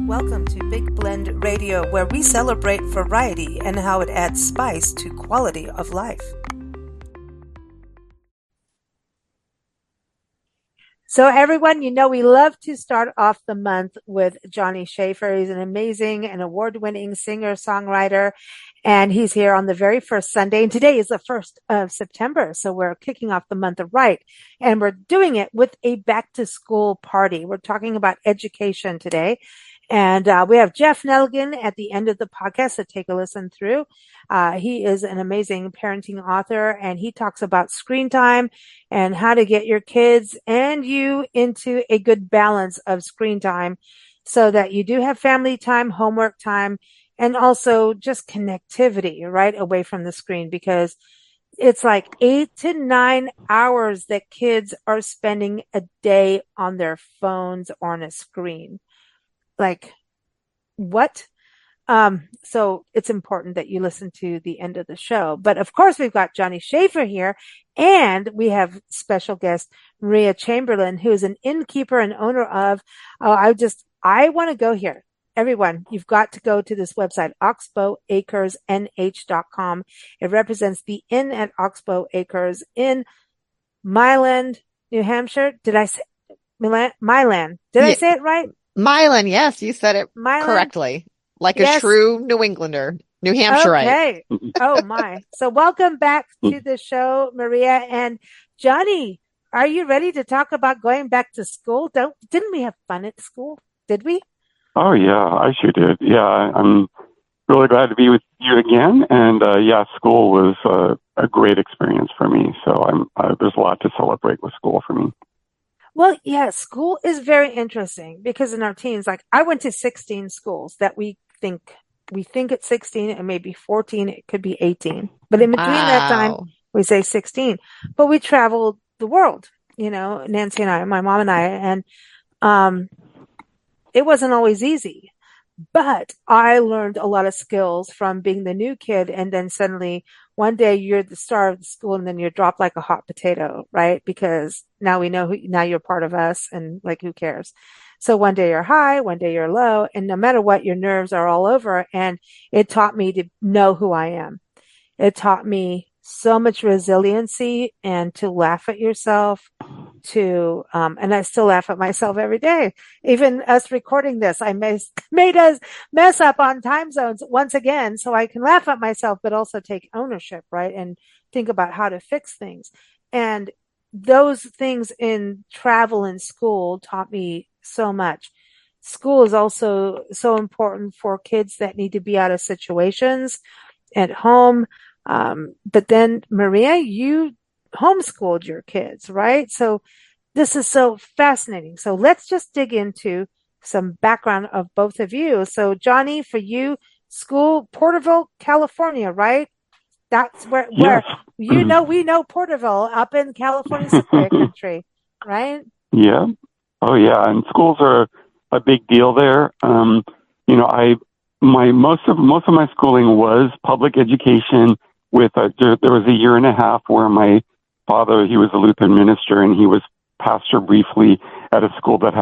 Welcome to Big Blend Radio, where we celebrate variety and how it adds spice to quality of life. So everyone, you know we love to start off the month with Johnny Schaefer. He's an amazing and award-winning singer-songwriter, and he's here on the very first Sunday. And today is the 1st of September, so we're kicking off the month of Right, and we're doing it with a back-to-school party. We're talking about education today. And we have Jeff Nelligan at the end of the podcast to take a listen through. He is an amazing parenting author, and he talks about screen time and how to get your kids and you into a good balance of screen time so that you do have family time, homework time, and also just connectivity right away from the screen, because it's like 8 to 9 hours that kids are spending a day on their phones or on a screen. Like, what? So it's important that you listen to the end of the show. But of course, we've got Johnny Schaefer here, and we have special guest Maria Chamberlain, who is an innkeeper and owner of, I want to go here. Everyone, you've got to go to this website, oxbowacresnh.com. It represents the inn at Oxbow Acres in Milan, New Hampshire. Did I say Milan? Did I say it right? Milan, yes, you said it Milan? correctly. Like Yes. a true New Englander, New Hampshireite. Okay. Oh my. So welcome back to the show, Maria and Johnny. Are you ready to talk about going back to school? Didn't we have fun at school? Did we? Oh yeah, I sure did. Yeah, I'm really glad to be with you again. And yeah, school was a great experience for me. So there's a lot to celebrate with school for me. Well, yeah, school is very interesting because in our teens, like I went to 16 schools that we think it's 16, and maybe 14, it could be 18. But in between that time, we say 16. But we traveled the world, Nancy and I, my mom and I, and it wasn't always easy. But I learned a lot of skills from being the new kid, and then suddenly one day you're the star of the school, and then you're dropped like a hot potato, right? Because now we know now you're part of us, and like, who cares? So one day you're high, one day you're low, and no matter what, your nerves are all over. And it taught me to know who I am. It taught me so much resiliency and to laugh at yourself, and I still laugh at myself every day. Even us recording this, I made us mess up on time zones once again, so I can laugh at myself, but also take ownership, right? And think about how to fix things. And those things in travel and school taught me so much. School is also so important for kids that need to be out of situations at home. But then, Maria, you homeschooled your kids, right? So this is so fascinating. So let's just dig into some background of both of you. So Johnny, for you, school, Porterville, California, right? That's where Yes. we know Porterville up in California Sequoia country, right? Yeah. Oh yeah. And schools are a big deal there. Most of my schooling was public education. There was a year and a half where my father, he was a Lutheran minister, and he was pastor briefly at a church that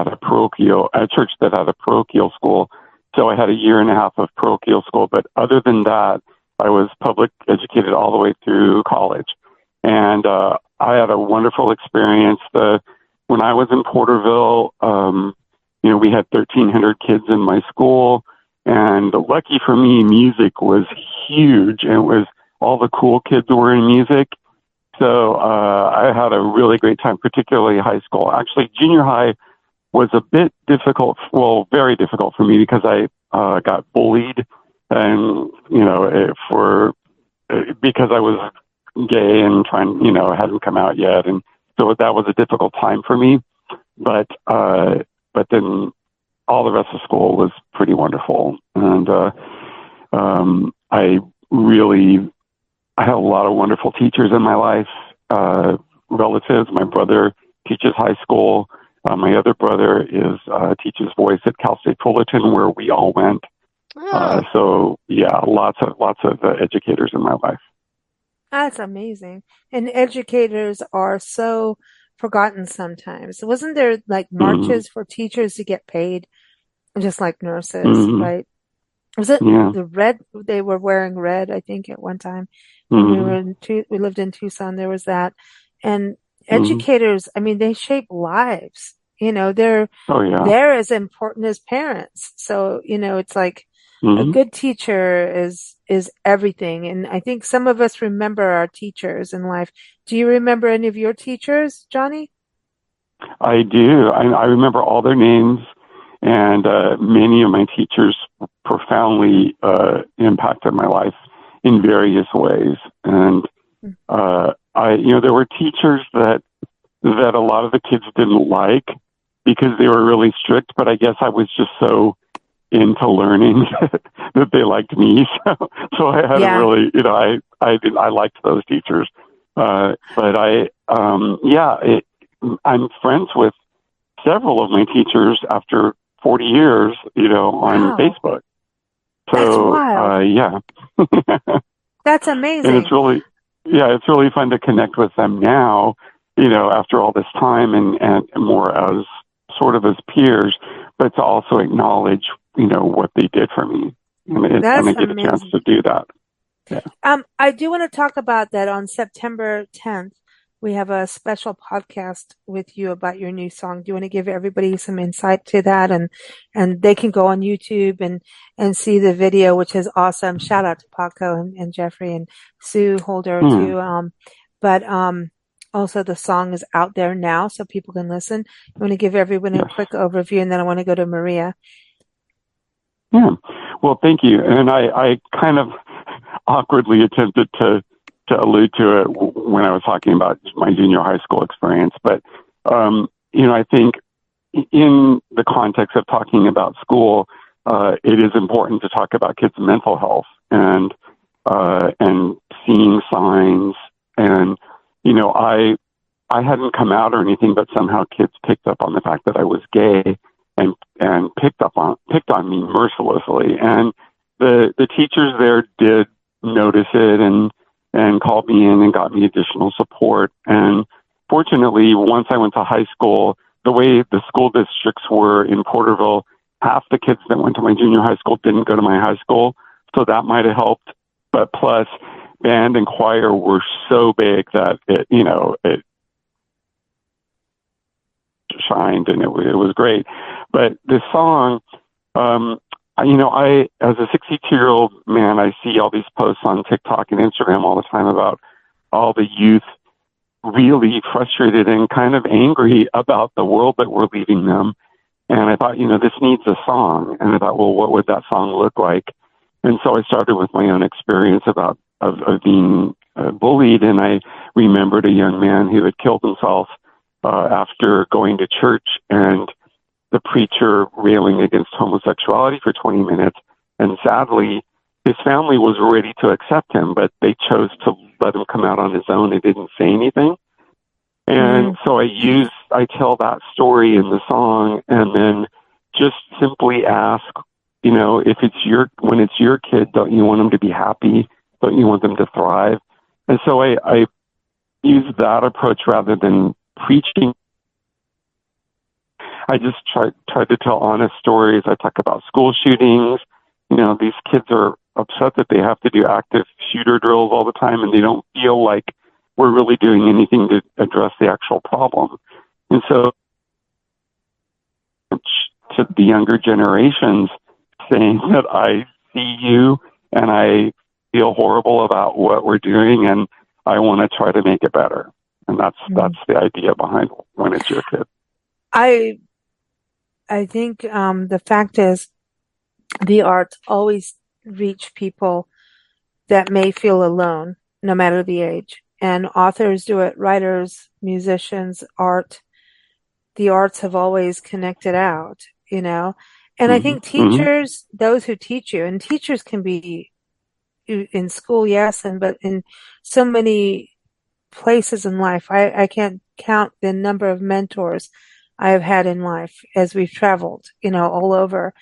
had a parochial school. So I had a year and a half of parochial school. But other than that, I was public educated all the way through college. And I had a wonderful experience. When I was in Porterville, we had 1,300 kids in my school. And lucky for me, music was huge. And it was all the cool kids were in music. So I had a really great time, particularly high school. Actually, junior high was a bit difficult, very difficult for me because I got bullied, and because I was gay and hadn't come out yet, and so that was a difficult time for me. But then all the rest of school was pretty wonderful, and I have a lot of wonderful teachers in my life, relatives. My brother teaches high school. My other brother teaches voice at Cal State Fullerton, where we all went. So yeah, lots of educators in my life. That's amazing. And educators are so forgotten sometimes. Wasn't there like marches for teachers to get paid? just like nurses, Hmm. right? Was it Yeah. the red? They were wearing red, I think, at one time when Hmm. we lived in Tucson. There was that, and Hmm. educators. I mean, they shape lives. They're Oh, yeah. they're as important as parents. So it's like a Hmm. good teacher is everything. And I think some of us remember our teachers in life. Do you remember any of your teachers, Johnny? I do. I remember all their names, and many of my teachers profoundly impacted my life in various ways. And there were teachers that a lot of the kids didn't like because they were really strict. But I guess I was just so into learning that they liked me. So I had a Yeah. really, I liked those teachers. But I'm friends with several of my teachers after 40 years, on Wow. Facebook. That's So, wild. yeah. That's And it's amazing. really, yeah, it's really fun to connect with them now, after all this time and more as sort of as peers, but to also acknowledge, what they did for me. And That's I get a chance amazing. to do that. Yeah. I do want to talk about that on September 10th. We have a special podcast with you about your new song. Do you want to give everybody some insight to that? And they can go on YouTube and see the video, which is awesome. Shout out to Paco and Jeffrey and Sue Holder Yeah. too. But also the song is out there now so people can listen. I want to give everyone a Yes. quick overview and then I want to go to Maria. Yeah. Well, thank you. And I kind of awkwardly attempted to allude to it when I was talking about my junior high school experience. But, I think in the context of talking about school, it is important to talk about kids' mental health and seeing signs. And, I hadn't come out or anything, but somehow kids picked up on the fact that I was gay and picked on me mercilessly. And the teachers there did notice it and called me in and got me additional support. And fortunately, once I went to high school, the way the school districts were in Porterville, half the kids that went to my junior high school didn't go to my high school, so that might have helped. But plus, band and choir were so big that it shined, and it was great. But this song, I as a 62-year-old man, I see all these posts on TikTok and Instagram all the time about all the youth really frustrated and kind of angry about the world that we're leaving them. And I thought, this needs a song. And I thought, well, what would that song look like? And so I started with my own experience of being bullied. And I remembered a young man who had killed himself after going to church and the preacher railing against homosexuality for 20 minutes. And sadly, his family was ready to accept him, but they chose to let him come out on his own and didn't say anything. And so I tell that story in the song and then just simply ask, if when it's your kid, don't you want them to be happy? Don't you want them to thrive? And so I use that approach rather than preaching. I just tried to tell honest stories. I talk about school shootings. These kids are upset that they have to do active shooter drills all the time, and they don't feel like we're really doing anything to address the actual problem. And so to the younger generations, saying that I see you and I feel horrible about what we're doing, and I want to try to make it better. And that's the idea behind When It's Your Kid. I think the fact is the arts always reach people that may feel alone, no matter the age. And authors do it, writers, musicians, art. The arts have always connected out, And I think Mm-hmm. teachers, those who teach you, and teachers can be in school, yes, but in so many places in life. I can't count the number of mentors I have had in life as we've traveled, all over.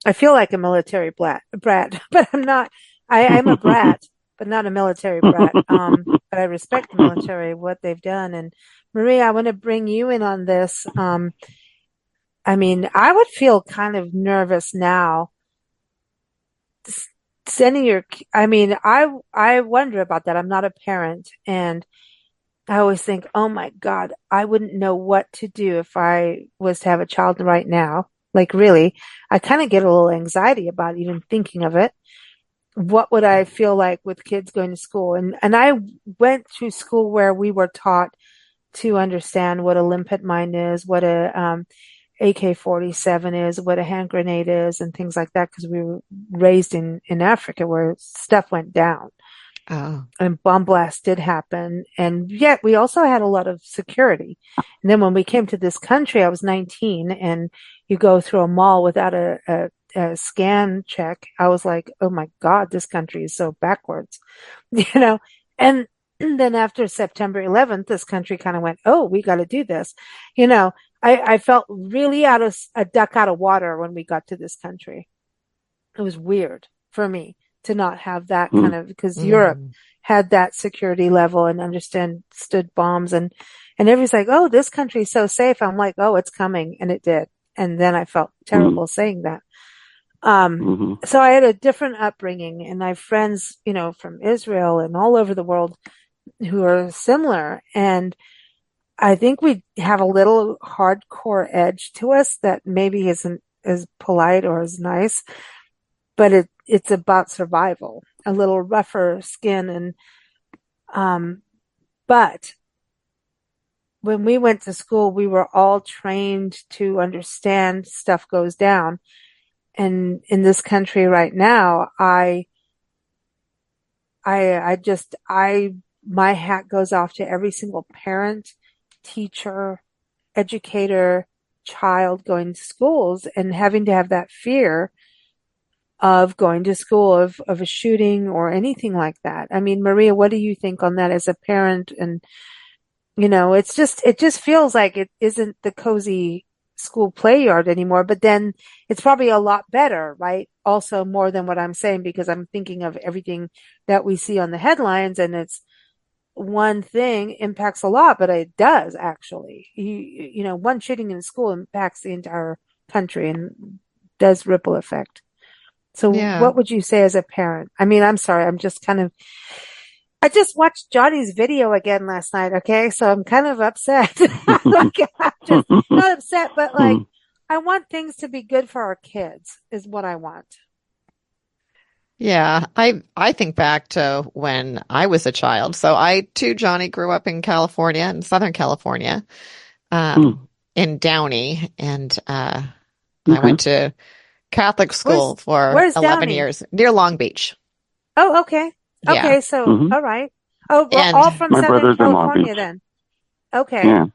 I feel like a military brat, but I'm not. I'm a brat, but not a military brat. But I respect the military, what they've done. And Maria, I want to bring you in on this. I mean, I would feel kind of nervous now sending I mean, I wonder about that. I'm not a parent, and I always think, oh my God, I wouldn't know what to do if I was to have a child right now. Like really, I kind of get a little anxiety about even thinking of it. What would I feel like with kids going to school? And I went to school where we were taught to understand what a limpet mine is, what a AK-47 is, what a hand grenade is, and things like that, because we were raised in Africa where stuff went down Oh, and bomb blasts did happen. And yet we also had a lot of security. And then when we came to this country, I was 19, and you go through a mall without a scan check. I was like, oh my God, this country is so backwards, you know? And then after September 11th, this country kind of went, oh, we got to do this. You know, I felt really out of a duck out of water when we got to this country. It was weird for me to not have that kind of, because Europe mm, had that security level and understood bombs, and everybody's like, oh, this country's so safe. I'm like, oh, it's coming. And it did. And then I felt terrible saying that. Mm-hmm. So I had a different upbringing, and I have friends, from Israel and all over the world who are similar. And I think we have a little hardcore edge to us that maybe isn't as polite or as nice, but it's about survival, a little rougher skin. And um, but when we went to school, we were all trained to understand stuff goes down. And in this country right now, my hat goes off to every single parent, teacher, educator, child going to schools and having to have that fear of going to school, of a shooting or anything like that. I mean, Maria, what do you think on that as a parent? And, it just feels like it isn't the cozy school play yard anymore, but then it's probably a lot better, right? Also more than what I'm saying, because I'm thinking of everything that we see on the headlines, and it's one thing impacts a lot, but it does actually. One shooting in a school impacts the entire country and does ripple effect. So yeah. what would you say as a parent? I mean, I'm sorry, I just watched Johnny's video again last night, okay? So I'm kind of upset. Like, I'm just not upset, but like, I want things to be good for our kids, is what I want. Yeah, I think back to when I was a child. So I too, Johnny, grew up in California, in Southern California, in Downey, and I Okay. went to Catholic school for Where's 11 Downey? years near Long Beach. Oh, okay. Yeah. Okay, so, Hmm. all right. Oh, we're all And from My Southern brother's in Long California Beach. then. Okay. Yeah.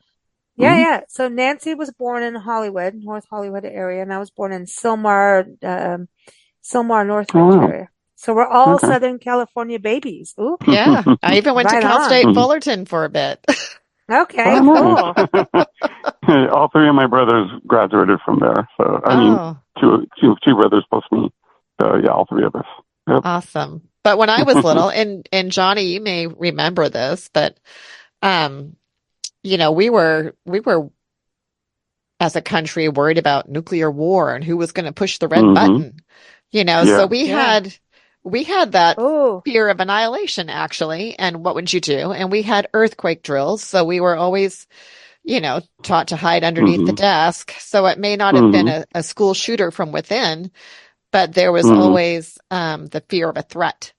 Yeah, Hmm. yeah. So Nancy was born in Hollywood, North Hollywood area, and I was born in Sylmar, Oh, Northridge wow. area. So we're all Okay. Southern California babies. Ooh, yeah, I even went to right Cal on. State Mhm. Fullerton for a bit. Okay, Oh, cool. nice. All three of my brothers graduated from there. So, I mean, Oh, two brothers plus me. So, yeah, all three of us. Yep. awesome. But when I was little, and Johnny, you may remember this, but um, we were as a country worried about nuclear war and who was going to push the red Hmm. button. So Yeah. we Yeah. had that Oh, fear of annihilation actually. And what would you do? And we had earthquake drills. So we were always, taught to hide underneath the Hmm. desk. So it may not have been Hmm. a school shooter from within, but there was Hmm. always the fear of a threat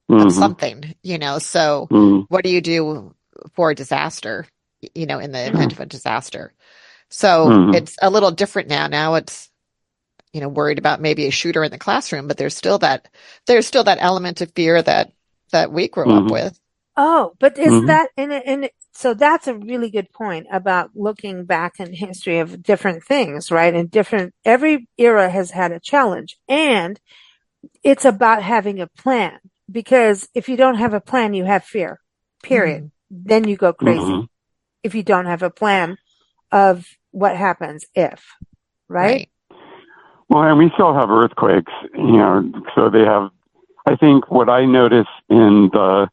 of Hmm. something. So Hmm. what do you do for a disaster, in the event Sure. of a disaster? So Hmm. it's a little different now. Now it's, worried about maybe a shooter in the classroom, but there's still that element of fear that we grew up Hmm. with. oh, but isn't Hmm. that so that's a really good point about looking back in history of different things, right? And every era has had a challenge, and it's about having a plan, because if you don't have a plan, you have fear, period. Mhm. Then you go Hmm. crazy if you don't have a plan of what happens if, right? Right. Well, and we still have earthquakes, so they have, I think what I notice in the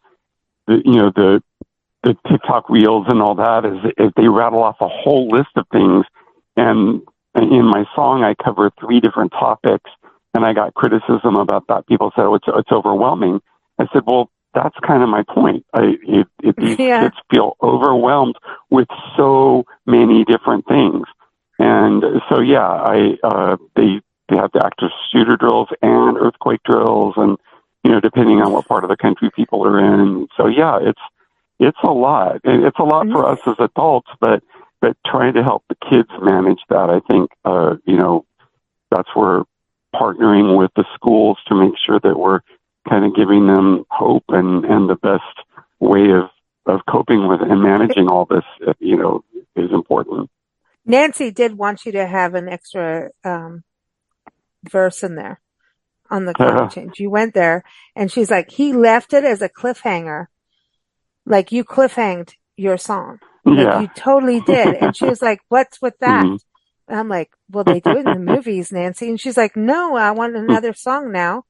TikTok reels and all that is they rattle off a whole list of things. And in my song, I cover 3 different topics, and I got criticism about that. People said, oh, it's overwhelming. I said, well, that's kind of my point. These kids feel overwhelmed with so many different things. And so, they have the active shooter drills and earthquake drills, and, depending on what part of the country people are in. So, it's a lot. And it's a lot for us as adults, but trying to help the kids manage that, I think, that's where partnering with the schools to make sure that we're kind of giving them hope and the best way of coping with and managing all this, is important. Nancy did want you to have an extra verse in there on the climate change. You went there, and she's like, he left it as a cliffhanger, like you cliffhanged your song. Like you totally did. And she was like, what's with that? And I'm like, well, they do it in the movies, Nancy. And she's like, no, I want another song now.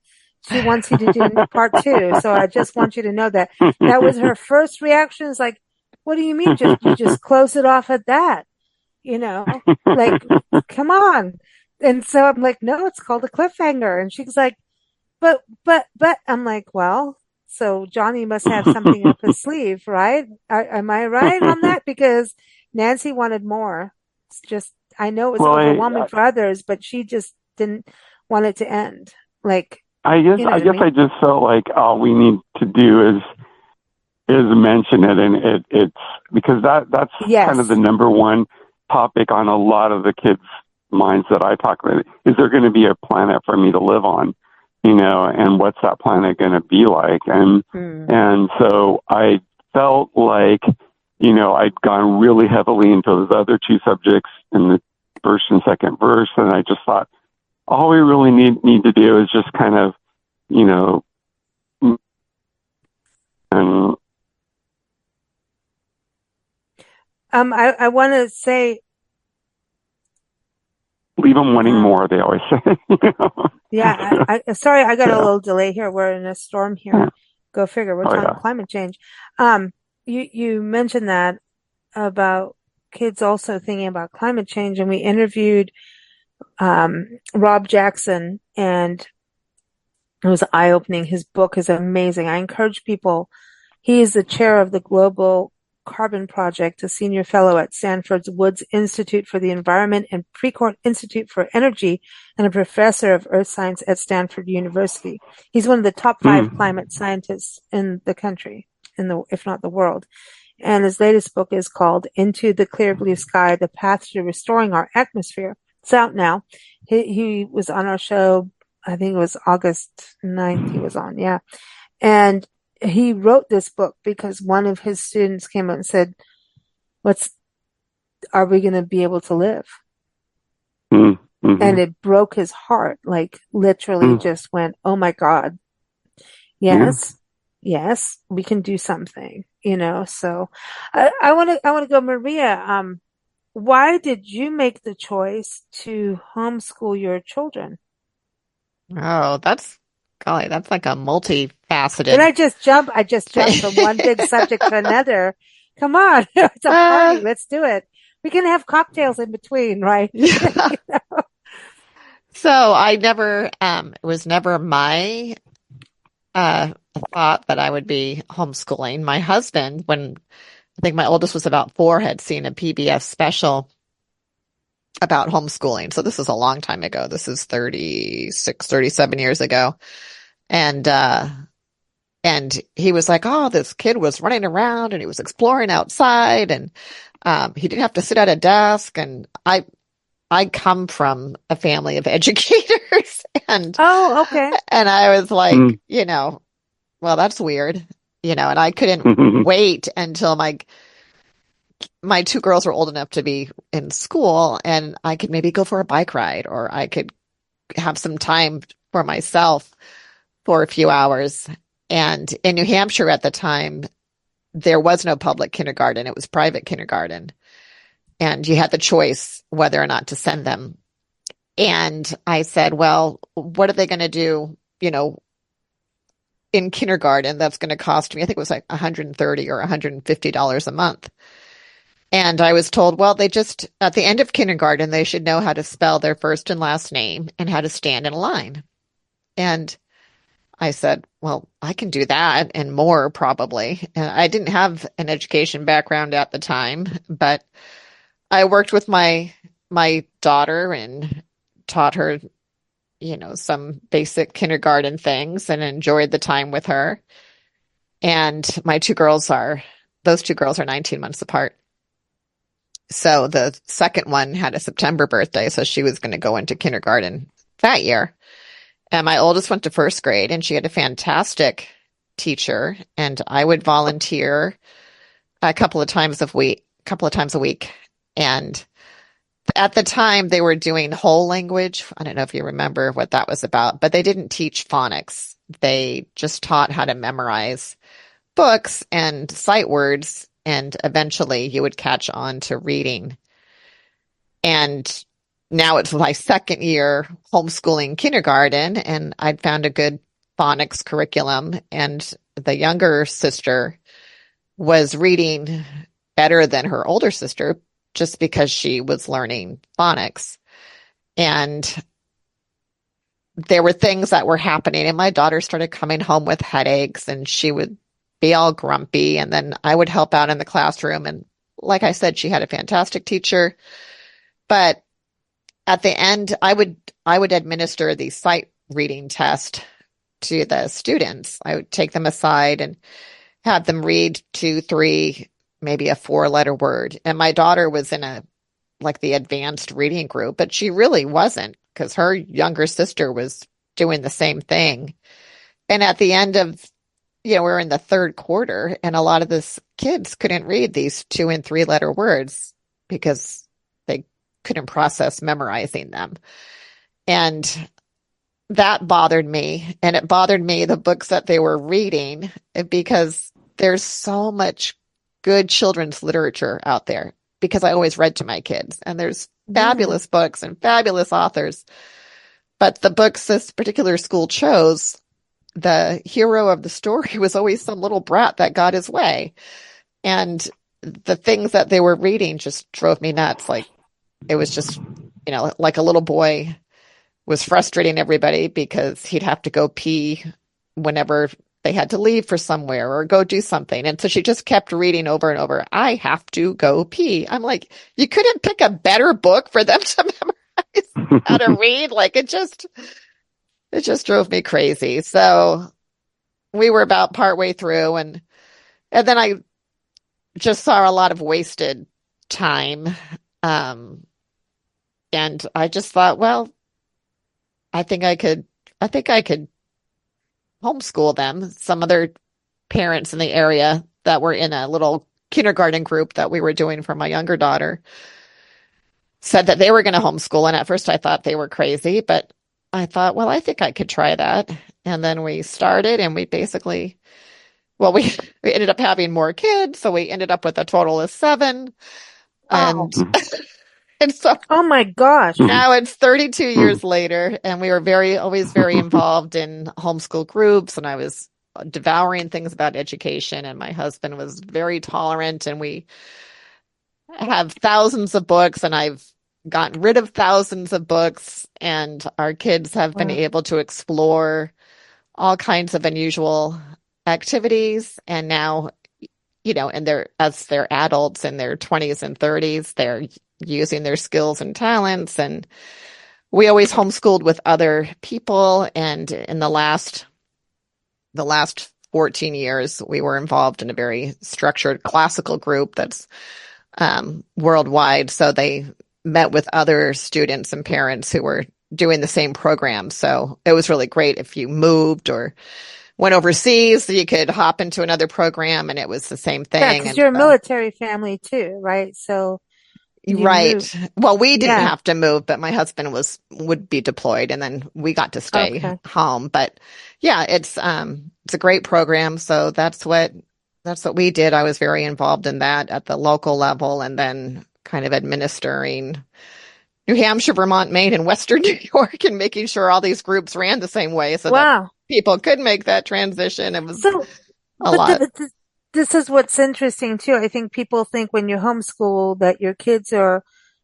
She wants you to do part 2. So I just want you to know that was her first reaction, is like, what do you mean? You just close it off at that, like, come on. And so I'm like, no, it's called a cliffhanger. And she's like, but I'm like, well, so Johnny must have something up his sleeve, right? Am I right on that? Because Nancy wanted more. It's just, I know it was overwhelming for others, but she just didn't want it to end. Like, I guess I just felt like all we need to do is mention it, and it's because that's kind of the number one topic on a lot of the kids' minds that I talk about. Is there going to be a planet for me to live on? And what's that planet going to be like? And so I felt like, I'd gone really heavily into those other 2 subjects in the first and second verse, and I just thought, all we really need to do is just kind of, and I want to say, leave them wanting more, they always say. Yeah, sorry, I got a little delay here. We're in a storm here. Go figure. We're talking climate change. You mentioned that about kids also thinking about climate change, and we interviewed Rob Jackson, and it was eye-opening. His book is amazing. I encourage people. He is the chair of the Global Carbon Project, a senior fellow at Stanford's Woods Institute for the Environment and Precourt Institute for Energy, and a professor of earth science at Stanford University. He's one of the top 5 climate scientists in the country, if not the world. And his latest book is called Into the Clear Blue Sky, The Path to Restoring Our Atmosphere. It's out now. He was on our show, I think it was August 9th he was on, And he wrote this book because one of his students came up and said, are we going to be able to live? And it broke his heart, like literally just went, oh my God. Yes, we can do something, so I want to go, Maria. Why did you make the choice to homeschool your children? Oh, that's like a multifaceted. Did I just jump? I just jumped from one big subject to another. Come on. It's a party. Let's do it. We can have cocktails in between, right? Yeah. So I never, it was never my thought that I would be homeschooling. My husband, when I think my oldest was about 4, had seen a PBS special about homeschooling. So this is a long time ago. This is 36, 37 years ago. And he was like, oh, this kid was running around and he was exploring outside, and he didn't have to sit at a desk. And I come from a family of educators, and okay. And I was like, well, that's weird, and I couldn't wait until my 2 girls were old enough to be in school, and I could maybe go for a bike ride, or I could have some time for myself for a few hours. And in New Hampshire at the time, there was no public kindergarten. It was private kindergarten. And you had the choice whether or not to send them. And I said, well, what are they going to do, in kindergarten that's going to cost me, I think it was like $130 or $150 a month. And I was told, well, they just, at the end of kindergarten, they should know how to spell their first and last name and how to stand in a line. And I said, well, I can do that and more probably. And I didn't have an education background at the time, but I worked with my daughter and taught her, some basic kindergarten things and enjoyed the time with her. And those two girls are 19 months apart. So the second one had a September birthday, so she was going to go into kindergarten that year. And my oldest went to first grade, and she had a fantastic teacher, and I would volunteer a couple of times a week. And at the time they were doing whole language. I don't know if you remember what that was about, but they didn't teach phonics. They just taught how to memorize books and sight words, and eventually you would catch on to reading. And now it's my second year homeschooling kindergarten, and I'd found a good phonics curriculum, and the younger sister was reading better than her older sister just because she was learning phonics. And there were things that were happening, and my daughter started coming home with headaches, and she would be all grumpy, and then I would help out in the classroom. And like I said, she had a fantastic teacher, but at the end, I would administer the sight reading test to the students. I would take them aside and have them read 2, 3, maybe a 4-letter word. And my daughter was in the advanced reading group, but she really wasn't, because her younger sister was doing the same thing. And at the end of, we're in the third quarter, and a lot of the kids couldn't read these 2 and 3-letter words because they couldn't process memorizing them. And that bothered me. And it bothered me, the books that they were reading, because there's so much good children's literature out there, because I always read to my kids, and there's fabulous books and fabulous authors. But the books this particular school chose, the hero of the story was always some little brat that got his way. And the things that they were reading just drove me nuts. Like, it was just, like a little boy was frustrating everybody because he'd have to go pee whenever they had to leave for somewhere or go do something. And so she just kept reading over and over, I have to go pee. I'm like, you couldn't pick a better book for them to memorize how to read? Like, it just drove me crazy. So we were about partway through, and then I just saw a lot of wasted time. And I just thought, well, I think I could homeschool them. Some other parents in the area that were in a little kindergarten group that we were doing for my younger daughter said that they were going to homeschool. And at first I thought they were crazy, but I thought, well, I think I could try that. And then we started, and we basically, we ended up having more kids. So we ended up with a total of 7. Wow. And so, oh my gosh, now it's 32 years later, and we were always very involved in homeschool groups, and I was devouring things about education, and my husband was very tolerant, and we have thousands of books, and I've gotten rid of thousands of books, and our kids have been able to explore all kinds of unusual activities. And now, as they're adults in their 20s and 30s, they're using their skills and talents. And we always homeschooled with other people. And in the last 14 years, we were involved in a very structured classical group that's worldwide. So they met with other students and parents who were doing the same program. So it was really great if you moved or went overseas, you could hop into another program, and it was the same thing. Yeah, because you're a military family too, right? So right. Well, we didn't have to move, but my husband would be deployed, and then we got to stay home. But yeah, it's a great program. So that's what we did. I was very involved in that at the local level, and then kind of administering New Hampshire, Vermont, Maine, and Western New York, and making sure all these groups ran the same way so that people could make that transition. It was a lot. this is what's interesting too. I think people think when you homeschool that your kids are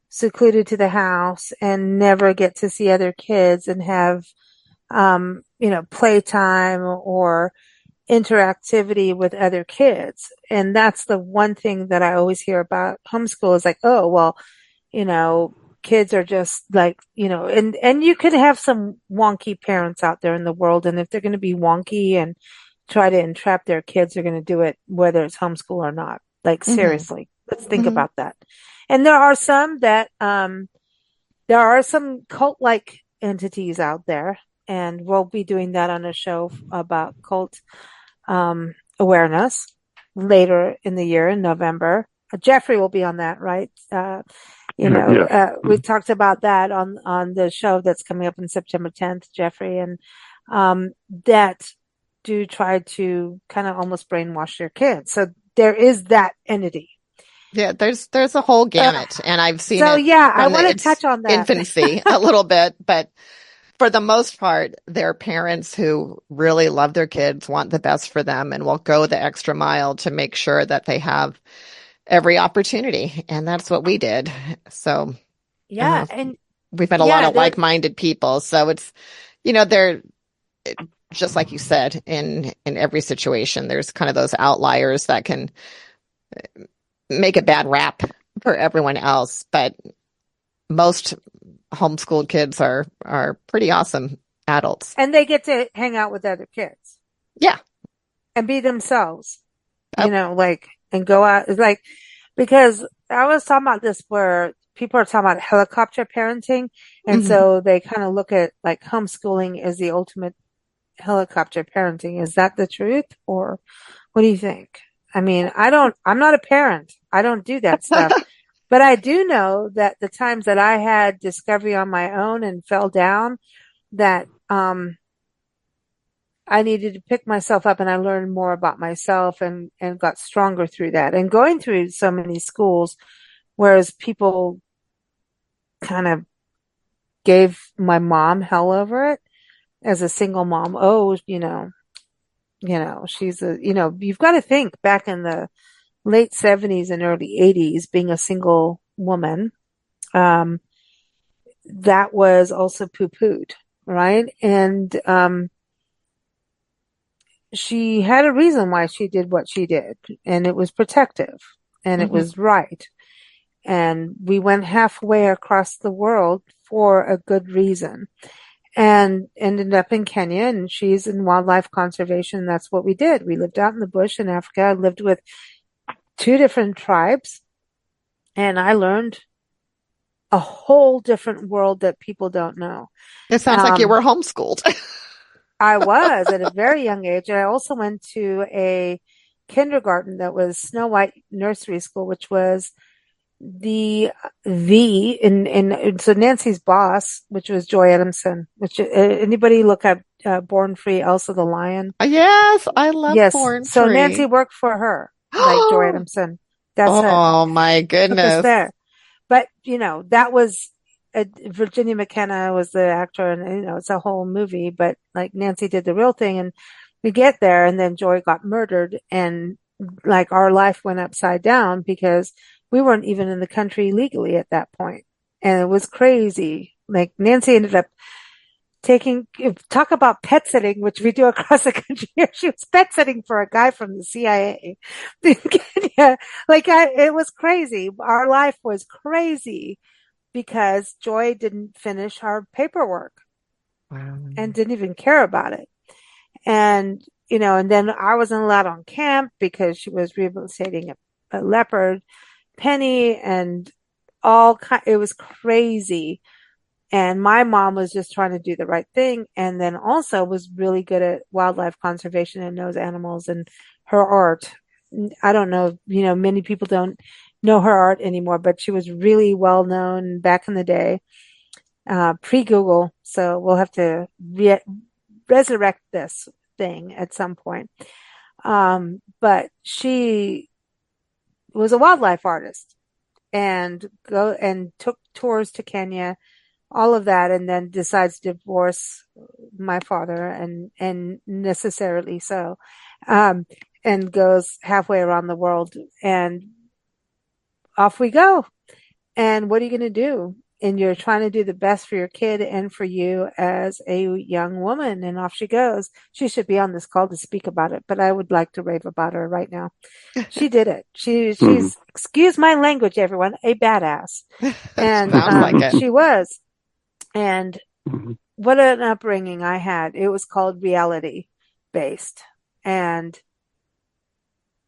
secluded to the house and never get to see other kids and have, playtime or interactivity with other kids. And that's the one thing that I always hear about homeschool is like, oh, well, you know, kids are just like, and you could have some wonky parents out there in the world. And if they're going to be wonky and try to entrap their kids, they're going to do it whether it's homeschool or not. Like Hmm. seriously, let's think Hmm. about that. And there are some cult-like entities out there, and we'll be doing that on a show about cult awareness later in the year in November. Jeffrey will be on that, right? Yes. We talked about that on the show that's coming up on September 10th, Jeffrey, and that do try to kind of almost brainwash their kids. So there is that entity. Yeah, there's a whole Uh, gamut, and I've seen so it yeah, I from want to its touch on that. infancy a little bit, but for the most part, they're parents who really love their kids, want the best for them, and will go the extra mile to make sure that they have every opportunity. And that's what we did. So Yeah, uh, and we've met a lot yeah, of there. like-minded people. So it's, they're just like you said, in every situation, there's kind of those outliers that can make a bad rap for everyone else. But most homeschooled kids are pretty awesome adults. And they get to hang out with other kids Yeah. and be themselves, Oh, like, and go out. It's like, because I was talking about this where people are talking about helicopter parenting. And mhm. so they kind of look at like homeschooling as the ultimate helicopter parenting. Is that the truth? Or what do you think? I mean, I'm not a parent. I don't do that stuff. But I do know that the times that I had discovery on my own and fell down, that I needed to pick myself up and I learned more about myself and got stronger through that. And going through so many schools, whereas people kind of gave my mom hell over it as a single mom. Oh, she's you've got to think back in the late 70s and early 80s, being a single woman, um, that was also poo-pooed, right? And she had a reason why she did what she did, and it was protective, and it Mhm. was right. And we went halfway across the world for a good reason and ended up in Kenya. And she's in wildlife conservation. And that's what we did. We lived out in the bush in Africa. I lived with two different tribes, and I learned a whole different world that people don't know. It sounds like you Um, were homeschooled. I was at a very young age, and I also went to a kindergarten that was Snow White Nursery School, which was so Nancy's boss, which was Joy Adamson, which anybody look up Born Free, Elsa the Lion. Yes, I love Yes, Born so Nancy Free. worked for her, like Joy Adamson. That's her. Oh my Took us goodness. there. But, that was Virginia McKenna was the actor, and, it's a whole movie, but like Nancy did the real thing. And we get there, and then Joy got murdered, and like our life went upside down because we weren't even in the country legally at that point. And it was crazy. Like Nancy ended up talk about pet sitting, which we do across the country here. She was pet sitting for a guy from the CIA in Kenya. It was crazy. Our life was crazy because Joy didn't finish her paperwork Wow. and didn't even care about it. And, and then I wasn't allowed on camp because she was rehabilitating a leopard, Penny, and it was crazy. And my mom was just trying to do the right thing. And then also was really good at wildlife conservation and knows animals and her art. I don't know, many people don't know her art anymore, but she was really well known back in the day, pre-Google. So we'll have to resurrect this thing at some point. But she was a wildlife artist and took tours to Kenya, all of that, and then decides to divorce my father, and necessarily so. and goes halfway around the world, and off we go. And what are you going to do? And you're trying to do the best for your kid and for you as a young woman. And off she goes. She should be on this call to speak about it, but I would like to rave about her right now. She did it. She's, excuse my language, everyone, a badass. And Sounds like it. she was. And what an upbringing I had. It was called reality based. And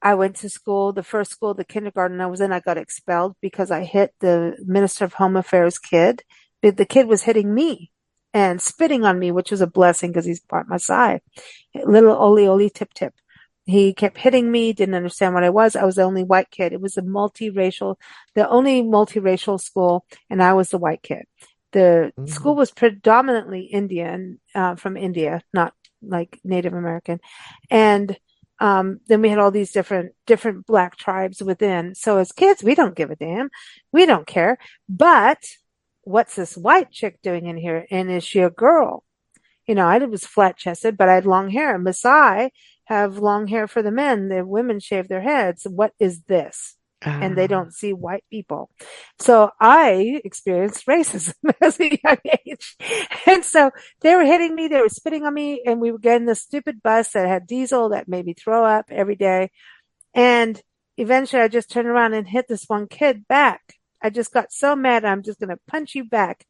I went to school, the first school, the kindergarten I was in, I got expelled because I hit the Minister of Home Affairs kid. The kid was hitting me and spitting on me, which was a blessing because he's part Maasai. Little Oli Oli Tip Tip. He kept hitting me, didn't understand what I was. I was the only white kid. It was the only multiracial school, and I was the white kid. The school was predominantly Indian, from India, not like Native American. And then we had all these different black tribes within. So as kids, we don't give a damn. We don't care. But what's this white chick doing in here? And is she a girl? I was flat chested, but I had long hair. Maasai have long hair for the men. The women shave their heads. What is this? And they don't see white people. So I experienced racism as a young age. And so they were hitting me, they were spitting on me, and we were getting this stupid bus that had diesel that made me throw up every day. And eventually I just turned around and hit this one kid back. I just got so mad, I'm just going to punch you back.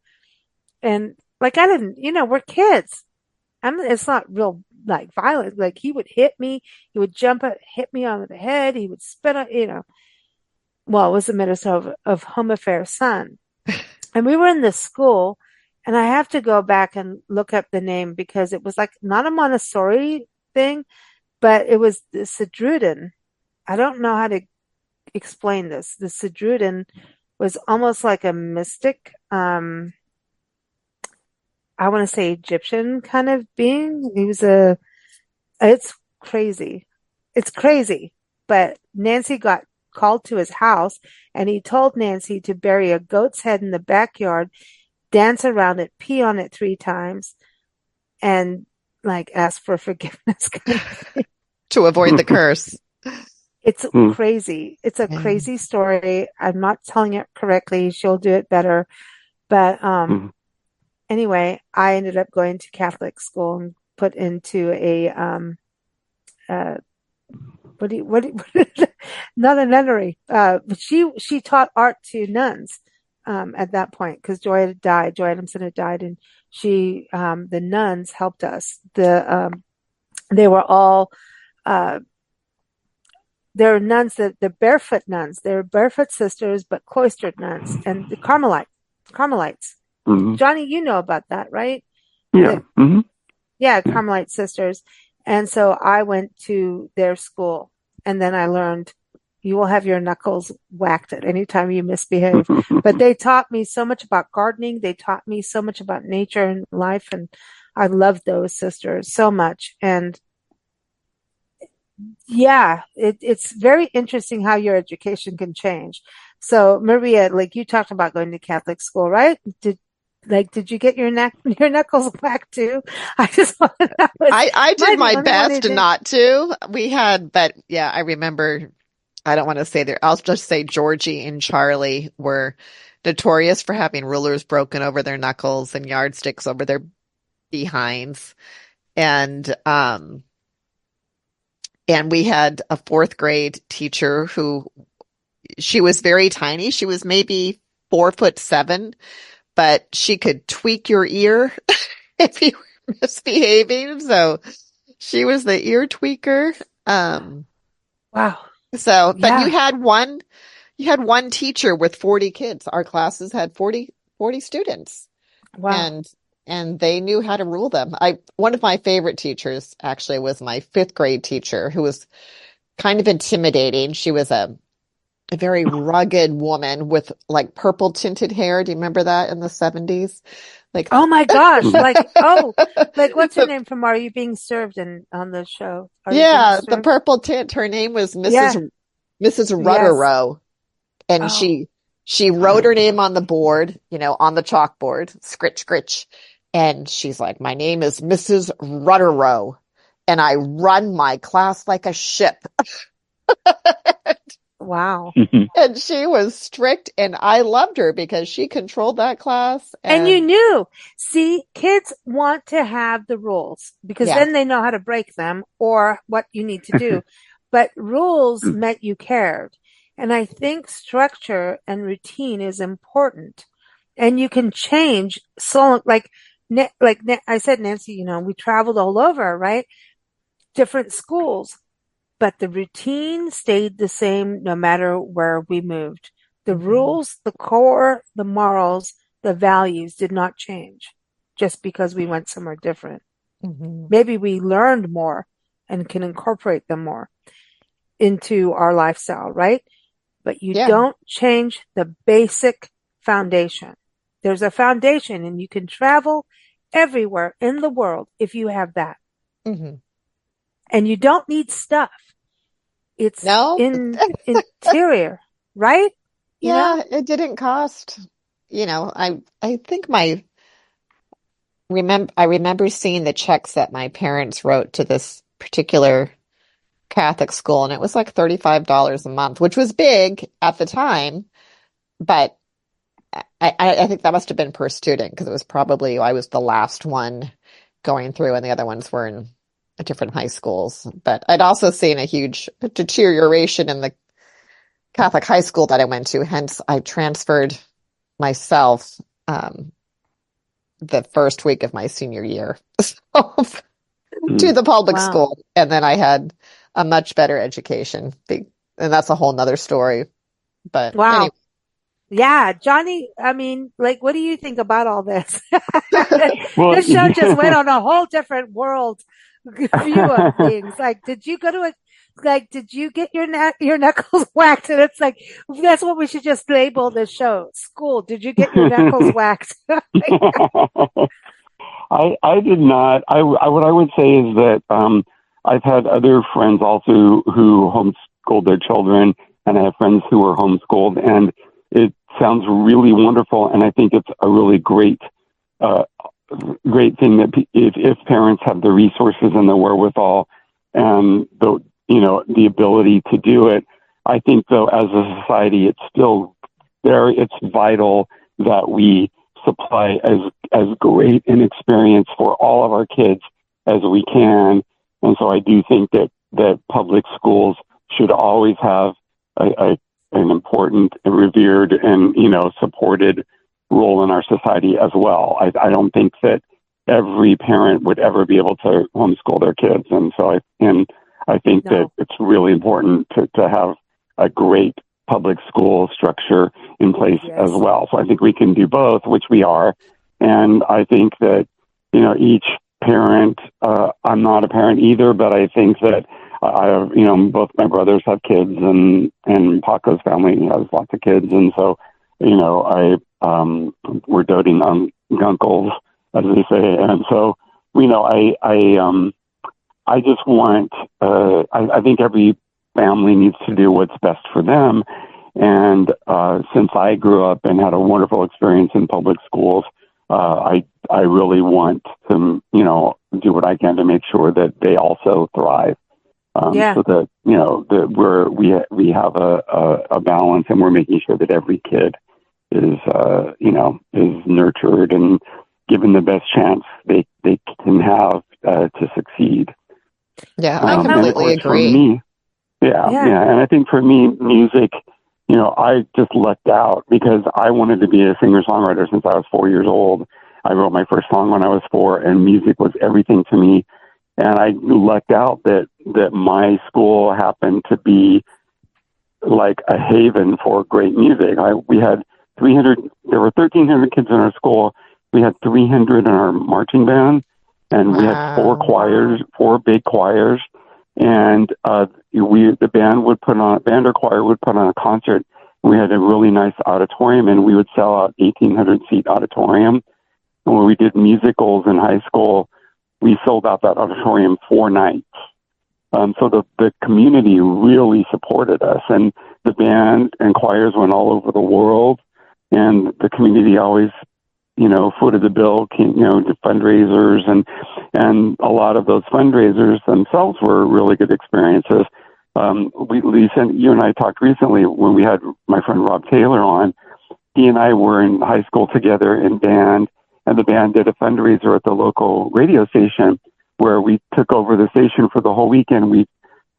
And like, I didn't, we're kids. It's not real like violent. Like he would hit me, he would jump up, hit me on the head, he would spit on, well, it was the Minister of Home Affairs' son. And we were in this school, and I have to go back and look up the name because it was like not a Montessori thing, but it was the Sedruden. I don't know how to explain this. The Sedruden was almost like a mystic, I want to say Egyptian kind of being. It's crazy. It's crazy. But Nancy got called to his house, and he told Nancy to bury a goat's head in the backyard, dance around it, pee on it 3 times, and like ask for forgiveness kind of thing. To avoid the curse. It's crazy. It's a crazy story. I'm not telling it correctly. She'll do it better. But anyway, I ended up going to Catholic school and put into a not a nunnery. She taught art to nuns at that point because Joy Adamson had died, and the nuns helped us. They were all there are nuns that the barefoot nuns. They were barefoot sisters, but cloistered nuns, and the Carmelites. Johnny, you know about that, right? Yeah. Yeah, Carmelite sisters. And so I went to their school, and then I learned you will have your knuckles whacked at any time you misbehave. But they taught me so much about gardening. They taught me so much about nature and life. And I loved those sisters so much. And yeah, it's very interesting how your education can change. So Maria, like you talked about going to Catholic school, right? Did you get your knuckles whacked too? I just want to know. I did my best not to. But yeah, I remember, I don't want to say I'll just say Georgie and Charlie were notorious for having rulers broken over their knuckles and yardsticks over their behinds. And we had a 4th grade teacher who, she was very tiny. She was maybe 4'7", but she could tweak your ear if you were misbehaving. So she was the ear tweaker. Wow. So, but you had one teacher with 40 kids. Our classes had 40 students. Wow. And they knew how to rule them. One of my favorite teachers actually was my 5th grade teacher, who was kind of intimidating. She was a very rugged woman with like purple tinted hair. Do you remember that in the 70s? Like, oh my gosh. Like what's her name from Are You Being Served on the show? The purple tint. Her name was Mrs. Rutterow. And she wrote her name on the board, on the chalkboard, scritch, scritch. And she's like, my name is Mrs. Rutterow. and I run my class like a ship. Wow. And she was strict, and I loved her because she controlled that class. And you knew, see, kids want to have the rules because Yeah. then they know how to break them or what you need to do. But rules meant you cared. And I think structure and routine is important. And you can change. So like I said, Nancy, we traveled all over, right? Different schools, but the routine stayed the same no matter where we moved. The rules, the core, the morals, the values did not change just because we went somewhere different. Maybe we learned more and can incorporate them more into our lifestyle, right? But you don't change the basic foundation. There's a foundation and you can travel everywhere in the world if you have that. And you don't need stuff. It's interior, right? It didn't cost, I think I remember seeing the checks that my parents wrote to this particular Catholic school, and it was like $35 a month, which was big at the time, but I think that must have been per student because it was probably I was the last one going through, and the other ones were in different high schools. But I'd also seen a huge deterioration in the Catholic high school that I went to. Hence, I transferred myself the first week of my senior year to the public school. And then I had a much better education. And that's a whole nother story. But anyway. Yeah, Johnny, I mean, what do you think about all this? This show just went on a whole different world view of things. Did you get your knuckles waxed? And it's that's what we should just label this show. School. Did you get your knuckles waxed? I did not. What I would say is that, I've had other friends also who homeschooled their children, and I have friends who were homeschooled, and it sounds really wonderful. And I think it's a really great thing that if parents have the resources and the wherewithal and the ability to do it. I think though, as a society, it's still it's vital that we supply as great an experience for all of our kids as we can. And so I do think that public schools should always have an important and revered and, supported role in our society as well. I don't think that every parent would ever be able to homeschool their kids. And so I think that it's really important to have a great public school structure in place as well. So I think we can do both, which we are. And I think that, each parent, I'm not a parent either, but I think that I have, both my brothers have kids and Paco's family has lots of kids. And so, we're doting on gunkles, as they say. And so, I just want, I think every family needs to do what's best for them. And since I grew up and had a wonderful experience in public schools, I really want to, do what I can to make sure that they also thrive. So that, that we have a balance, and we're making sure that every kid is, is nurtured and given the best chance they can have to succeed. Yeah, I completely agree. For me, and I think for me, music, I just lucked out because I wanted to be a singer-songwriter since I was 4 years old. I wrote my first song when I was 4, and music was everything to me. And I lucked out that my school happened to be like a haven for great music. We had 300, there were 1,300 kids in our school. We had 300 in our marching band, and we had 4 big choirs. And the band or choir would put on a concert. We had a really nice auditorium, and we would sell out 1,800 seat auditorium. And when we did musicals in high school, we sold out that auditorium 4 nights. So the community really supported us, and the band and choirs went all over the world, and the community always foot of the bill, the fundraisers, and a lot of those fundraisers themselves were really good experiences. Lisa, you and I talked recently when we had my friend Rob Taylor on. He and I were in high school together in band, and the band did a fundraiser at the local radio station where we took over the station for the whole weekend.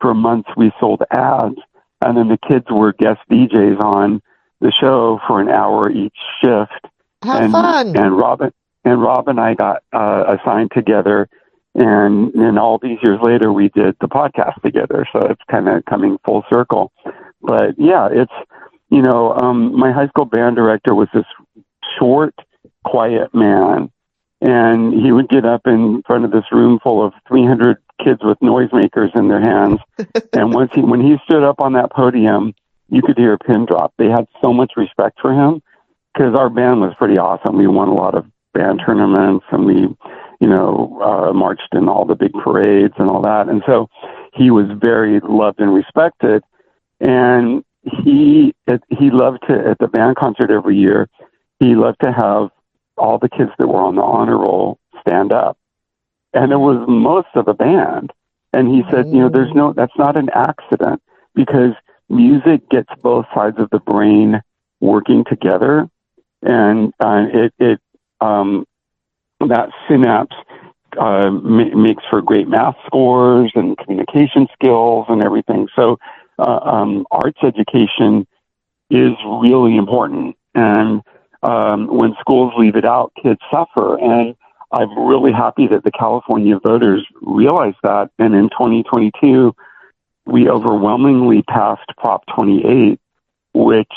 For months, we sold ads, and then the kids were guest DJs on the show for an hour each shift. How fun! And Rob and I got assigned together, and all these years later, we did the podcast together. So it's kind of coming full circle. But yeah, it's my high school band director was this short, quiet man, and he would get up in front of this room full of 300 kids with noisemakers in their hands, and when he stood up on that podium, you could hear a pin drop. They had so much respect for him because our band was pretty awesome. We won a lot of band tournaments, and we, marched in all the big parades and all that. And so he was very loved and respected. And he loved to, at the band concert every year, he loved to have all the kids that were on the honor roll stand up. And it was most of the band. And he said, that's not an accident, because music gets both sides of the brain working together. And that synapse makes for great math scores and communication skills and everything. So arts education is really important. And when schools leave it out, kids suffer. And I'm really happy that the California voters realized that. And in 2022, we overwhelmingly passed Prop 28, which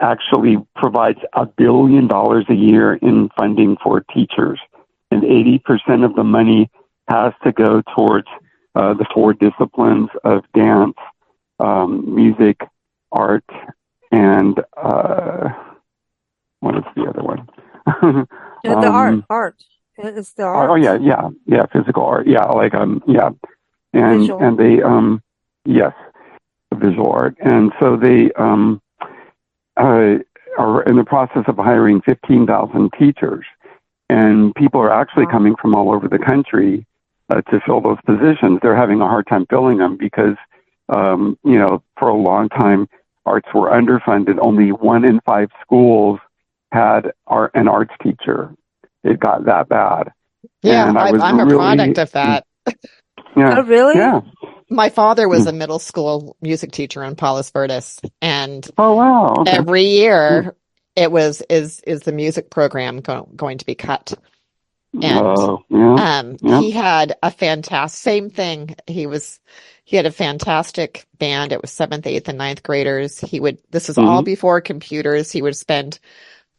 actually provides $1 billion a year in funding for teachers. And 80% of the money has to go towards the 4 disciplines of dance, music, art, and what is the other one? The art. It's the art. Oh yeah, physical art. Yeah, and Visual. And they yes, visual art, and so they are in the process of hiring 15,000 teachers, and people are actually coming from all over the country to fill those positions. They're having a hard time filling them because for a long time arts were underfunded. Only 1 in 5 schools had an arts teacher. It got that bad. Yeah, I'm a product of that. Yeah. Oh, really? Yeah. My father was a middle school music teacher in Palos Verdes, and oh wow, okay. every year it was is the music program going to be cut? And he had a fantastic same thing. He had a fantastic band. It was 7th, 8th, and 9th graders. This is all before computers. He would spend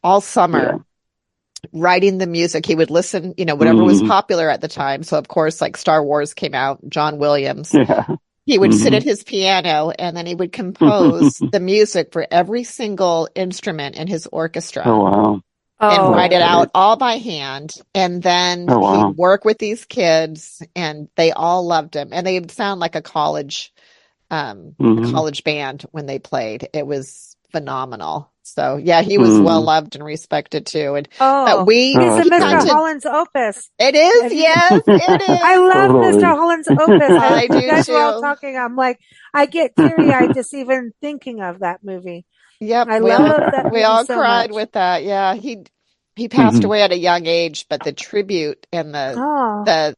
all summer writing the music. He would listen, whatever was popular at the time. So of course, like Star Wars came out, John Williams. Yeah. He would sit at his piano, and then he would compose the music for every single instrument in his orchestra. Oh wow. And write it out all by hand. And then he'd work with these kids, and they all loved him. And they'd sound like a college band when they played. It was phenomenal. So yeah, he was well loved and respected too. And he's a Mr. Holland's Opus. It is, yes, it is. I love Mr. Holland's Opus. I do you guys too. were all talking. I'm like, I get teary-eyed just even thinking of that movie. Yep, I love that. We all so cried much. with that. Yeah, he passed away at a young age, but the tribute and the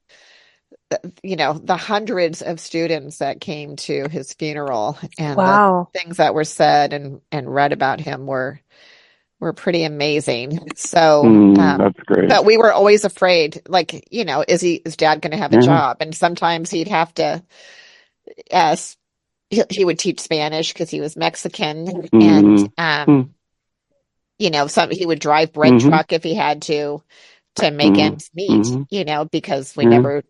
hundreds of students that came to his funeral and the things that were said and read about him were pretty amazing. So that's great. But we were always afraid, is Dad going to have a job? And sometimes he'd have to he would teach Spanish because he was Mexican, and he would drive bread truck if he had to make ends meet, because we never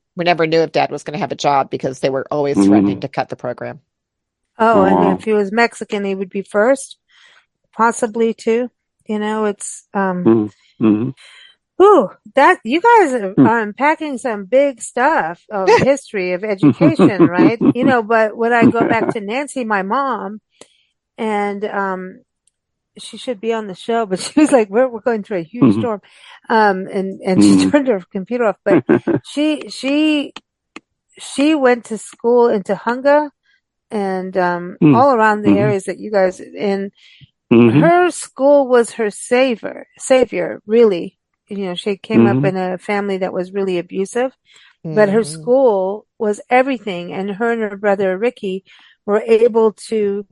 knew if Dad was going to have a job because they were always threatening to cut the program. Oh, and if he was Mexican, he would be first, possibly too. It's ooh, that you guys are unpacking some big stuff of history of education, right? But when I go back to Nancy, my mom, and she should be on the show, but she was like, we're going through a huge Mm-hmm. storm. And she turned her computer off, but she went to school in Tahunga and, all around the Mm-hmm. areas that you guys, and Mm-hmm. her school was her savior, really. She came up Mm-hmm. in a family that was really abusive, but her Hmm. school was everything. And her and her brother Ricky were able to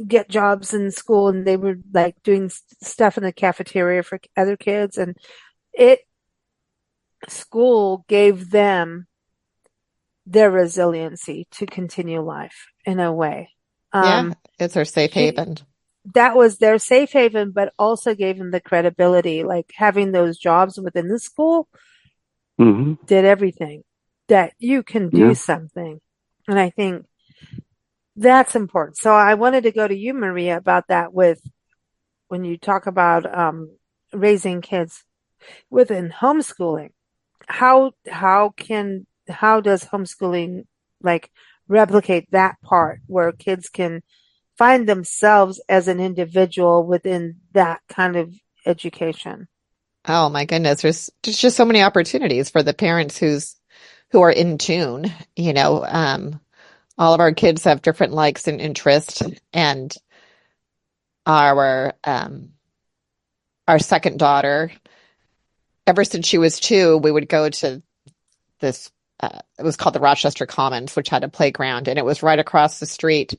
get jobs in school, and they were like doing stuff in the cafeteria for other kids. And it, school gave them their resiliency to continue life in a way. Yeah, Um, it's her safe she, haven. that was their safe haven, but also gave them the credibility. Like having those jobs within the school Mm-hmm. did everything that you can do Yeah. something. And I think that's important. So I wanted to go to you, Maria, about that with when you talk about raising kids within homeschooling. How does homeschooling like replicate that part where kids can find themselves as an individual within that kind of education? Oh my goodness, there's just so many opportunities for the parents who are in tune. All of our kids have different likes and interests, and our our second daughter, ever since she was 2, we would go to this. It was called the Rochester Commons, which had a playground, and it was right across the street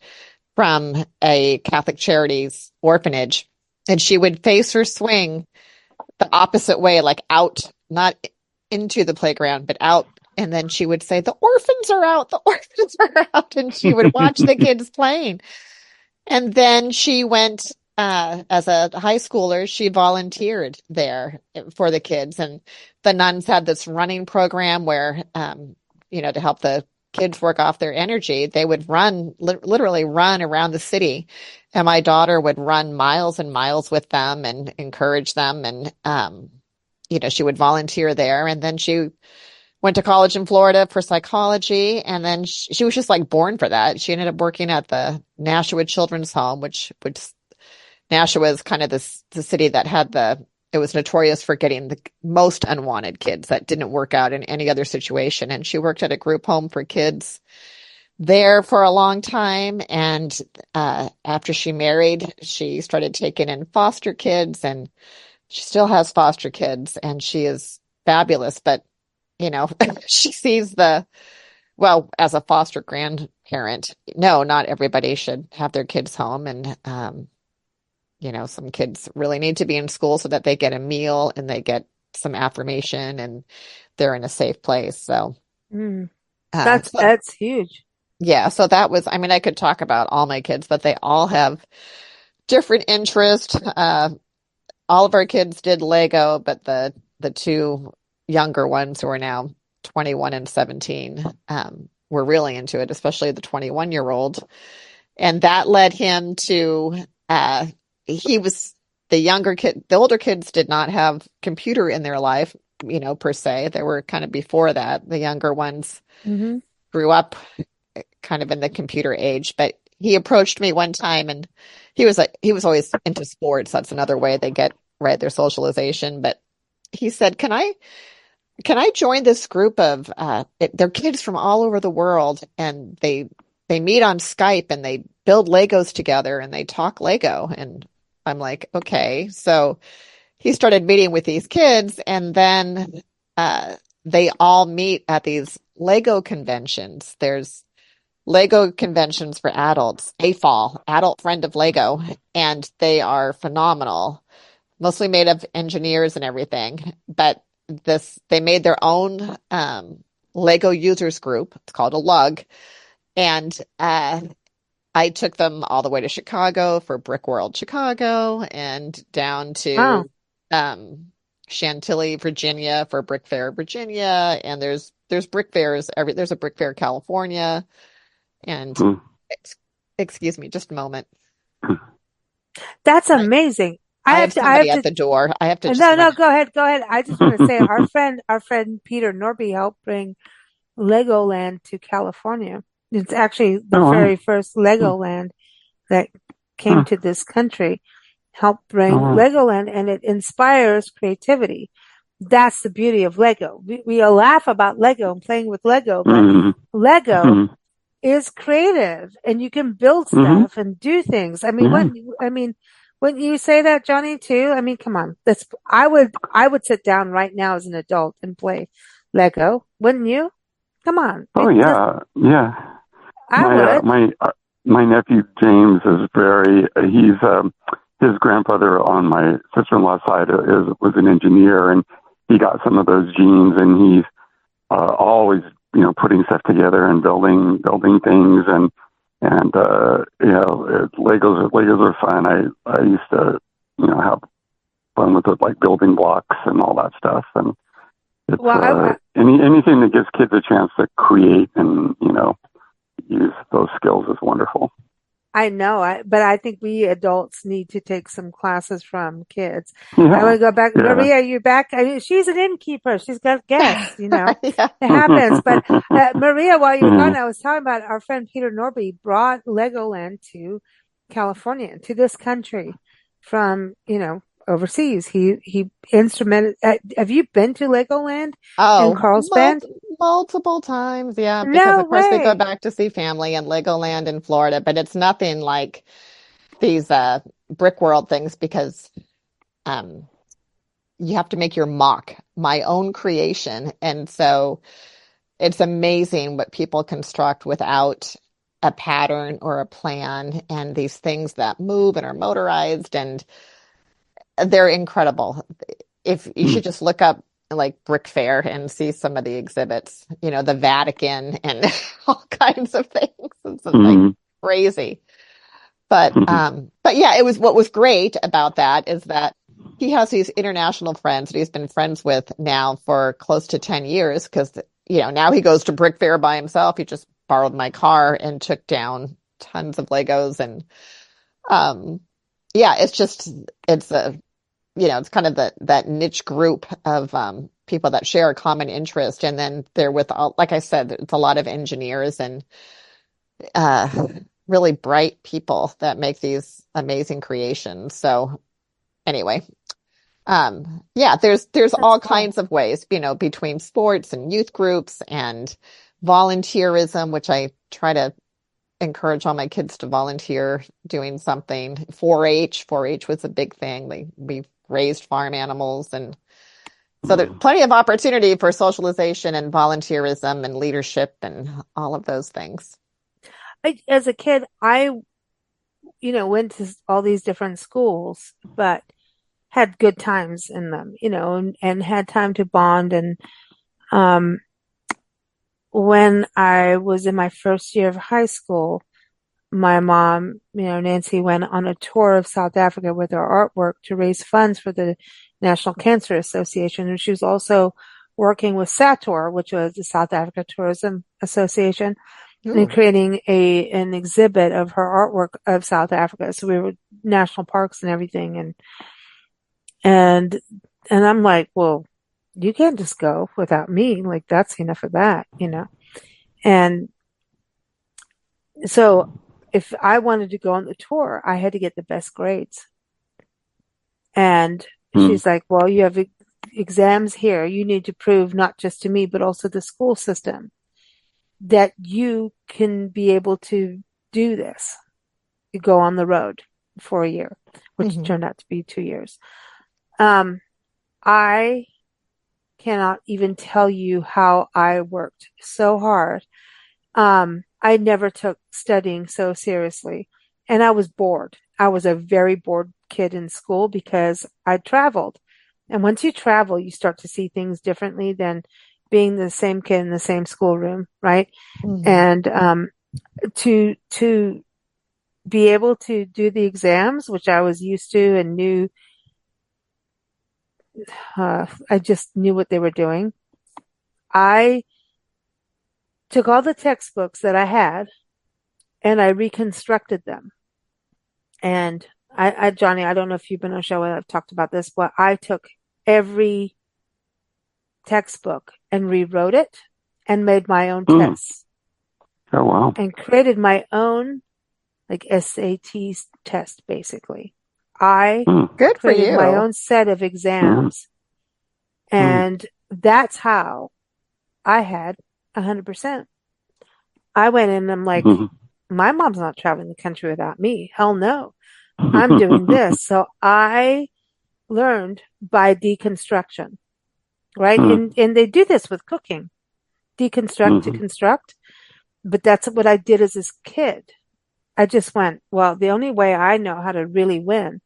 from a Catholic Charities orphanage. And she would face her swing the opposite way, like out, not into the playground, but out. And then she would say, "The orphans are out, the orphans are out." And she would watch the kids playing. And then she went, as a high schooler, she volunteered there for the kids. And the nuns had this running program where, to help the kids work off their energy, they would literally run around the city. And my daughter would run miles and miles with them and encourage them. And, she would volunteer there. And then she went to college in Florida for psychology, and then she was just like born for that. She ended up working at the Nashua Children's Home, which Nashua is kind of the city that had it was notorious for getting the most unwanted kids that didn't work out in any other situation. And she worked at a group home for kids there for a long time. And after she married, she started taking in foster kids, and she still has foster kids, and she is fabulous. But you know, she sees well, as a foster grandparent, no, not everybody should have their kids home. And, some kids really need to be in school so that they get a meal and they get some affirmation and they're in a safe place. So, Mm, uh, that's so that's huge. yeah, so that was, I mean, I could talk about all my kids, but they all have different interests. All of our kids did Lego, but the two younger ones who are now 21 and 17 were really into it, especially the 21-year-old. And that led him to he was the younger kid. The older kids did not have computer in their life, per se. They were kind of before that. The younger ones Hmm. grew up kind of in the computer age, but he approached me one time, and he was always into sports. That's another way they get right their socialization. But he said, "Can I join this group of they're kids from all over the world, and they meet on Skype and they build Legos together and they talk Lego." And I'm like, "Okay." So he started meeting with these kids, and then they all meet at these Lego conventions. There's Lego conventions for adults, AFOL, Adult Friend of Lego, and they are phenomenal, mostly made of engineers and everything. But they made their own Lego users group. It's called a lug, and I took them all the way to Chicago for Brick World Chicago, and down Wow. to Chantilly, Virginia for Brick Fair, Virginia. And there's brick fairs there's a Brick Fair, California. And Hmm. excuse me, just a moment. That's I, amazing. I have I have somebody at to, the door. I have to just no, run. no, go ahead, go ahead. I just want to say our friend Peter Norby helped bring Legoland to California. It's actually the Oh, wow. very first Hmm. Legoland that came Huh. to this country. help bring Legoland, and it inspires creativity. That's the beauty of Lego. We laugh about Lego and playing with Lego, but Lego is creative, and you can build stuff and do things. I mean, wouldn't you say that, Johnny, too? I mean, come on. I would sit down right now as an adult and play Lego. Wouldn't you? Come on. Oh, yeah. Yeah. I would. My nephew James is he's his grandfather on my sister-in-law's side was an engineer, and he got some of those genes, and he's always putting stuff together and building things, and Legos are fun. I used to have fun with it, like building blocks and all that stuff, and it's anything that gives kids a chance to create and use those skills is wonderful. I know, but I think we adults need to take some classes from kids. Yeah, I want to go back. yeah. Maria, you're back. I mean, she's an innkeeper. She's got guests, Yeah. It happens. But Maria, while you were gone, I was talking about our friend Peter Norby brought Legoland to California, to this country from, overseas. He instrumented. Have you been to Legoland in Carlsbad? Multiple times, yeah. Because No of course we go way. back to see family in Legoland in Florida, but it's nothing like these Brick World things because you have to make my own creation, and so it's amazing what people construct without a pattern or a plan, and these things that move and are motorized, and they're incredible. If you should just look up like Brick Fair and see some of the exhibits, the Vatican and all kinds of things. It's like crazy. But yeah, what was great about that is that he has these international friends that he's been friends with now for close to 10 years because, now he goes to Brick Fair by himself. He just borrowed my car and took down tons of Legos. And yeah, it's kind of that niche group of people that share a common interest. And then they're like I said, it's a lot of engineers and really bright people that make these amazing creations. So anyway, yeah, there's all kinds of ways, between sports and youth groups and volunteerism, which I try to encourage all my kids to volunteer doing something. 4-H was a big thing. We raised farm animals, and so there's plenty of opportunity for socialization and volunteerism and leadership and all of those things. As a kid, I went to all these different schools, but had good times in them, and had time to bond. And when I was in my first year of high school, my mom, Nancy, went on a tour of South Africa with her artwork to raise funds for the National Cancer Association. And she was also working with SATOR, which was the South Africa Tourism Association, and creating an exhibit of her artwork of South Africa. So we were national parks and everything. And I'm like, well, you can't just go without me. Like, that's enough of that, And so if I wanted to go on the tour, I had to get the best grades. And she's like, well, you have exams here. You need to prove not just to me, but also the school system that you can be able to do this. You go on the road for a year, which turned out to be 2 years. I cannot even tell you how I worked so hard. I never took studying so seriously, and I was bored. I was a very bored kid in school because I traveled. And once you travel, you start to see things differently than being the same kid in the same schoolroom, right? And to be able to do the exams, which I was used to and knew, I just knew what they were doing. I took all the textbooks that I had and I reconstructed them. And Johnny, I don't know if you've been on a show where I've talked about this, but I took every textbook and rewrote it and made my own tests. Oh, wow. And created my own like SAT test, basically. I Good for created my you. own set of exams, and that's how I had 100%. I went in and I'm like, my mom's not traveling the country without me. Hell no. I'm doing this. So I learned by deconstruction, right? And they do this with cooking, deconstruct to construct. But that's what I did as this kid. I just went, well, the only way I know how to really win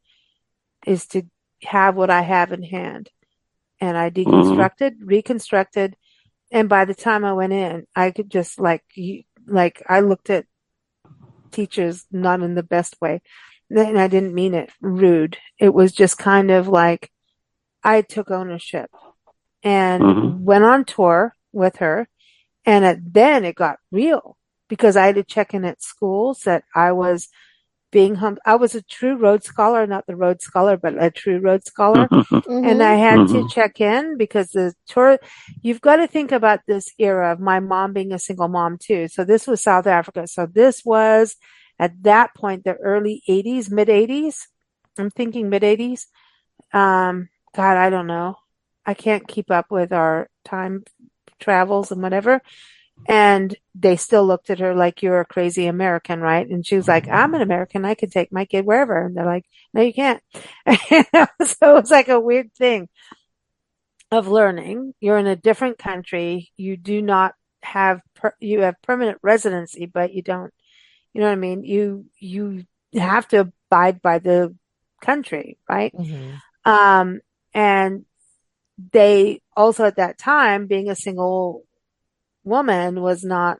is to have what I have in hand. And I deconstructed, reconstructed. And by the time I went in, I could just I looked at teachers not in the best way. And I didn't mean it rude. It was just kind of like I took ownership and went on tour with her. And then it got real because I had to check in at schools that I was being I was a true Rhodes Scholar, not the Rhodes Scholar, but a true Rhodes Scholar. And I had to check in because the tour, you've got to think about this era of my mom being a single mom too. So this was South Africa. So this was at that point, the early 80s, mid 80s. I'm thinking mid 80s. God, I don't know. I can't keep up with our time travels and whatever. And they still looked at her like, you're a crazy American, right? And she was like, I'm an American. I can take my kid wherever. And they're like, no, you can't. So it was like a weird thing of learning. You're in a different country. You do not have, you have permanent residency, but you don't, you know what I mean? You have to abide by the country, right? And they also at that time, being a single woman was not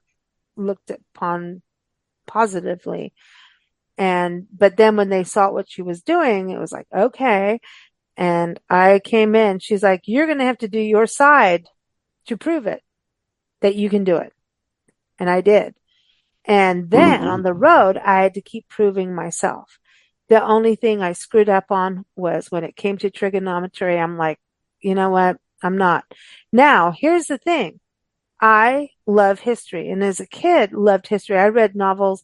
looked upon positively. But then when they saw what she was doing, it was like, okay. And I came in, she's like, you're going to have to do your side to prove it that you can do it. And I did. And then on the road, I had to keep proving myself. The only thing I screwed up on was when it came to trigonometry. I'm like, you know what? I'm not. Now, here's the thing. I love history. And as a kid, loved history. I read novels.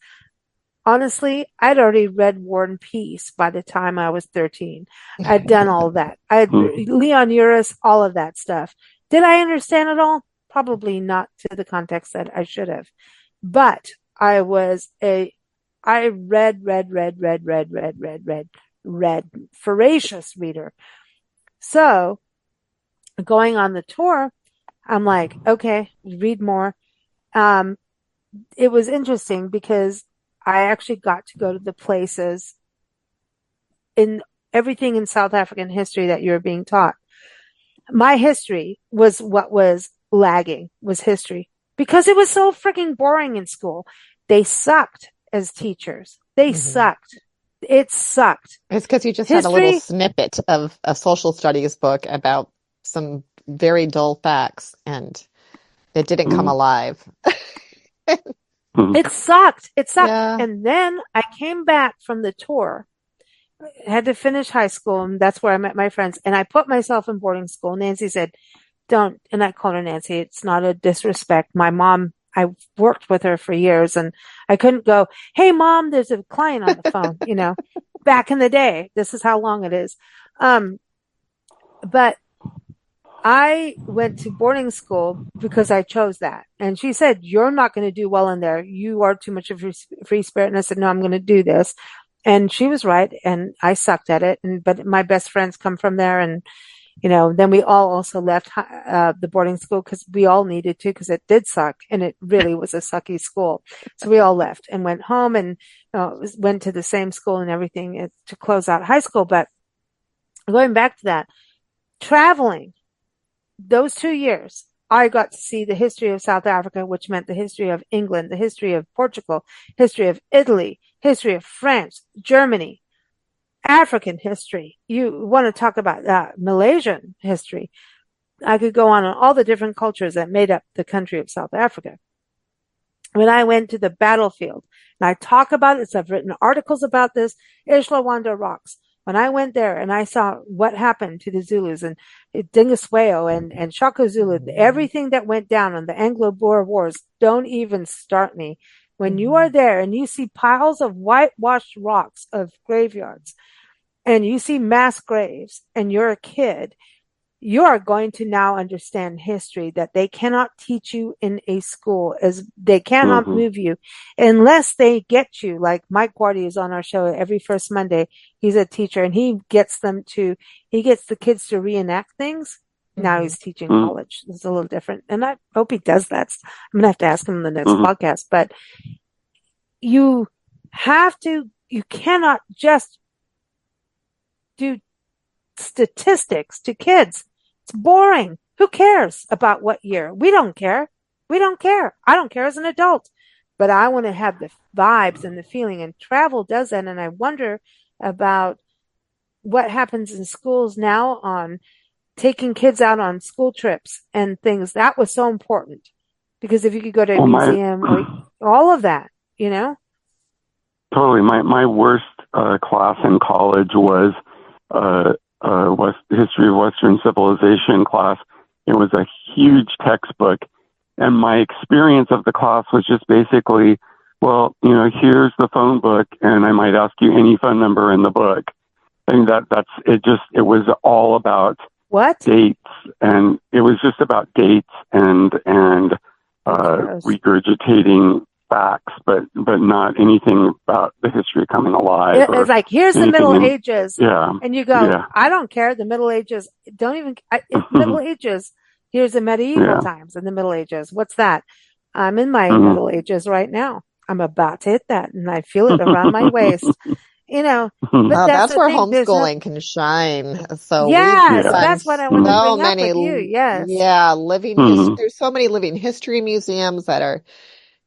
Honestly, I'd already read War and Peace by the time I was 13. I'd done all of that. I had Leon Uris, all of that stuff. Did I understand it all? Probably not to the context that I should have. But I read, voracious reader. So going on the tour, I'm like, okay, read more. It was interesting because I actually got to go to the places in everything in South African history that you were being taught. My history was what was lagging, was history, because it was so freaking boring in school. They sucked as teachers. They sucked. It sucked. It's because you just had a little snippet of a social studies book about some very dull facts and it didn't come alive. It sucked. It sucked. Yeah. And then I came back from the tour, had to finish high school, and that's where I met my friends. And I put myself in boarding school. Nancy said, don't, and I called her Nancy. It's not a disrespect. My mom, I worked with her for years and I couldn't go, hey mom, there's a client on the phone, you know, back in the day. This is how long it is. But I went to boarding school because I chose that. And she said, you're not going to do well in there. You are too much of a free spirit. And I said, no, I'm going to do this. And she was right. And I sucked at it. But my best friends come from there. And, you know, then we all also left the boarding school because we all needed to, because it did suck. And it really was a sucky school. So we all left and went home and went to the same school and everything to close out high school. But going back to that, traveling, those 2 years, I got to see the history of South Africa, which meant the history of England, the history of Portugal, history of Italy, history of France, Germany, African history. You want to talk about Malaysian history. I could go on all the different cultures that made up the country of South Africa. When I went to the battlefield, and I talk about it, so I've written articles about this, Ishlawanda Rocks. When I went there and I saw what happened to the Zulus and Dingiswayo and Shaka Zulu, everything that went down on the Anglo-Boer Wars, don't even start me. When you are there and you see piles of whitewashed rocks of graveyards, and you see mass graves and you're a kid, you are going to now understand history that they cannot teach you in a school, as they cannot move you unless they get you. Like Mike Guardy is on our show every first Monday. He's a teacher and he gets the kids to reenact things. Now he's teaching college. It's a little different. And I hope he does that. I'm going to have to ask him in the next podcast, but you cannot just do statistics to kids. It's boring. Who cares about what year? We don't care. We don't care. I don't care as an adult, but I want to have the vibes and the feeling, and travel does that. And I wonder about what happens in schools now on taking kids out on school trips and things. That was so important, because if you could go to a museum or all of that, Totally. My worst class in college was history of Western civilization class. It was a huge textbook, and my experience of the class was just basically, well, here's the phone book, and I might ask you any phone number in the book. And that's it. It was all about what? Dates, and it was just about dates and regurgitating facts, but not anything about the history coming alive. It's like, here's the Middle Ages. Yeah. And you go, I don't care. The Middle Ages, Middle Ages. Here's the medieval times and the Middle Ages. What's that? I'm in my Middle Ages right now. I'm about to hit that, and I feel it around my waist. But that's where homeschooling can shine. So that's what I want to bring up with you. Yes. Yeah, living history. There's so many living history museums that our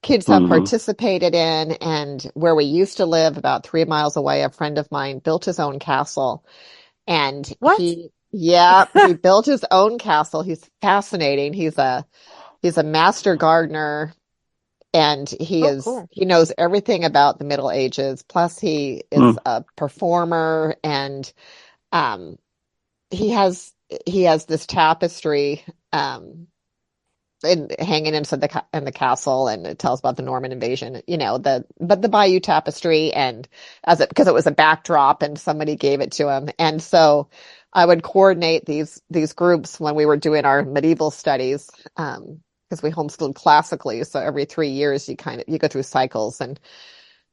kids have participated in, and where we used to live, about 3 miles away, a friend of mine built his own castle, and he built his own castle. He's fascinating. He's a master gardener. And he knows everything about the Middle Ages. Plus, he is a performer, and he has this tapestry hanging inside the castle, and it tells about the Norman invasion. But the Bayeux Tapestry, and because it was a backdrop, and somebody gave it to him, and so I would coordinate these groups when we were doing our medieval studies. Because we homeschooled classically, so every 3 years you go through cycles, and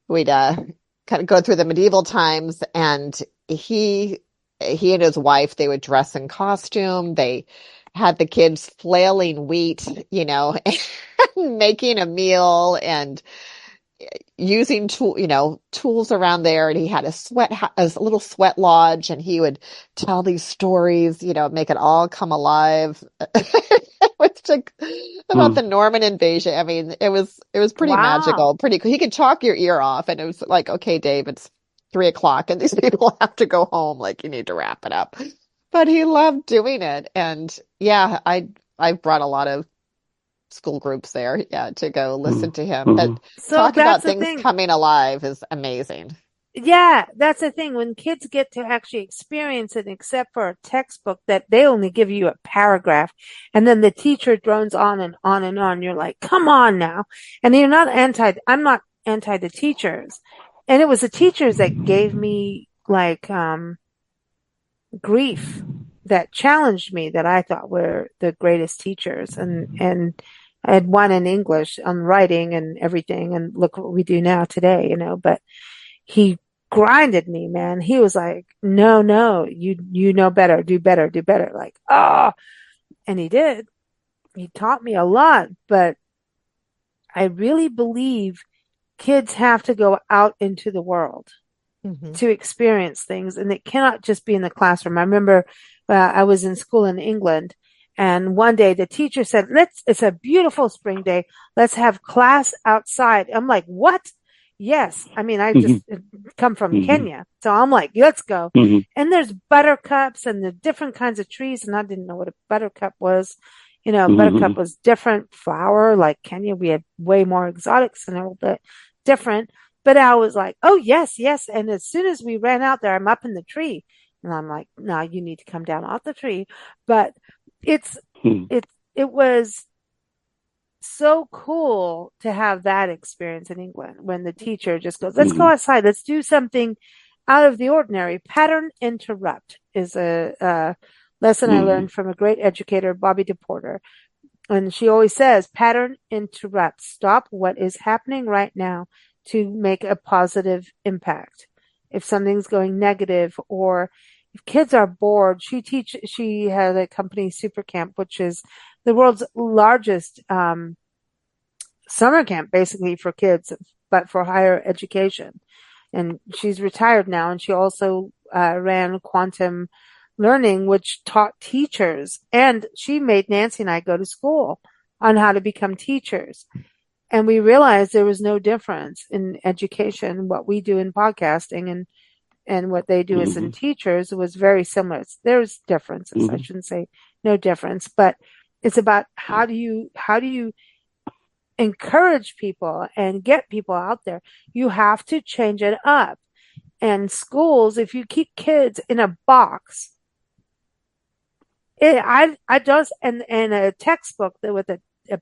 we'd kind of go through the medieval times. And he and his wife, they would dress in costume. They had the kids flailing wheat, making a meal and using tools around there. And he had a little sweat lodge, and he would tell these stories, make it all come alive. About the Norman invasion. I mean, it was pretty magical, pretty cool. He could talk your ear off, and it was like, okay, Dave, it's 3:00 and these people have to go home. Like, you need to wrap it up. But he loved doing it. And I've brought a lot of school groups there, to go listen to him. But talk about things coming alive is amazing. Yeah, that's the thing. When kids get to actually experience it, except for a textbook that they only give you a paragraph, and then the teacher drones on and on and on. You're like, come on now. And I'm not anti the teachers. And it was the teachers that gave me grief, that challenged me, that I thought were the greatest teachers. And I had one in English on writing and everything. And look what we do now today, but he grinded me, man. He was like, no, you know better, do better. Like, and he did. He taught me a lot, but I really believe kids have to go out into the world to experience things, and it cannot just be in the classroom. I remember I was in school in England, and one day the teacher said, it's a beautiful spring day. Let's have class outside. I'm like, what? Yes. I mean, I just come from Kenya. So I'm like, let's go. And there's buttercups and the different kinds of trees. And I didn't know what a buttercup was. Buttercup was different flower. Like Kenya, we had way more exotics and a little bit different. But I was like, oh, yes. And as soon as we ran out there, I'm up in the tree. And I'm like, no, you need to come down off the tree. But it was so cool to have that experience in England, when the teacher just goes, let's go outside. Let's do something out of the ordinary. Pattern interrupt is a lesson I learned from a great educator, Bobby DePorter. And she always says, pattern interrupt. Stop what is happening right now to make a positive impact. If something's going negative, or if kids are bored, she has a company, Super Camp, which is the world's largest summer camp, basically for kids, but for higher education. And she's retired now, and she also ran Quantum Learning, which taught teachers. And she made Nancy and I go to school on how to become teachers. And we realized there was no difference in education, what we do in podcasting and what they do as in teachers was very similar. There's differences. I shouldn't say no difference, but it's about how do you encourage people and get people out there. You have to change it up. And schools, if you keep kids in a box, I just, and a textbook that with a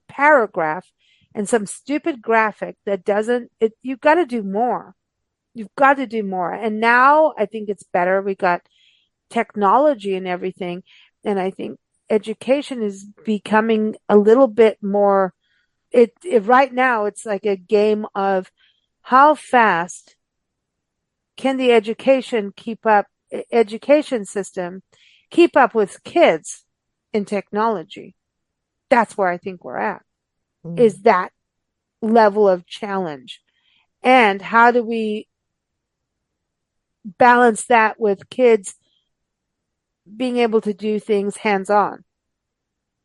paragraph and some stupid graphic that you've got to do more. You've got to do more. And now I think it's better. We got technology and everything. And I think education is becoming a little bit more, right now it's like a game of how fast can the education system keep up with kids in technology. That's where I think we're at, is that level of challenge. And how do we balance that with kids being able to do things hands-on,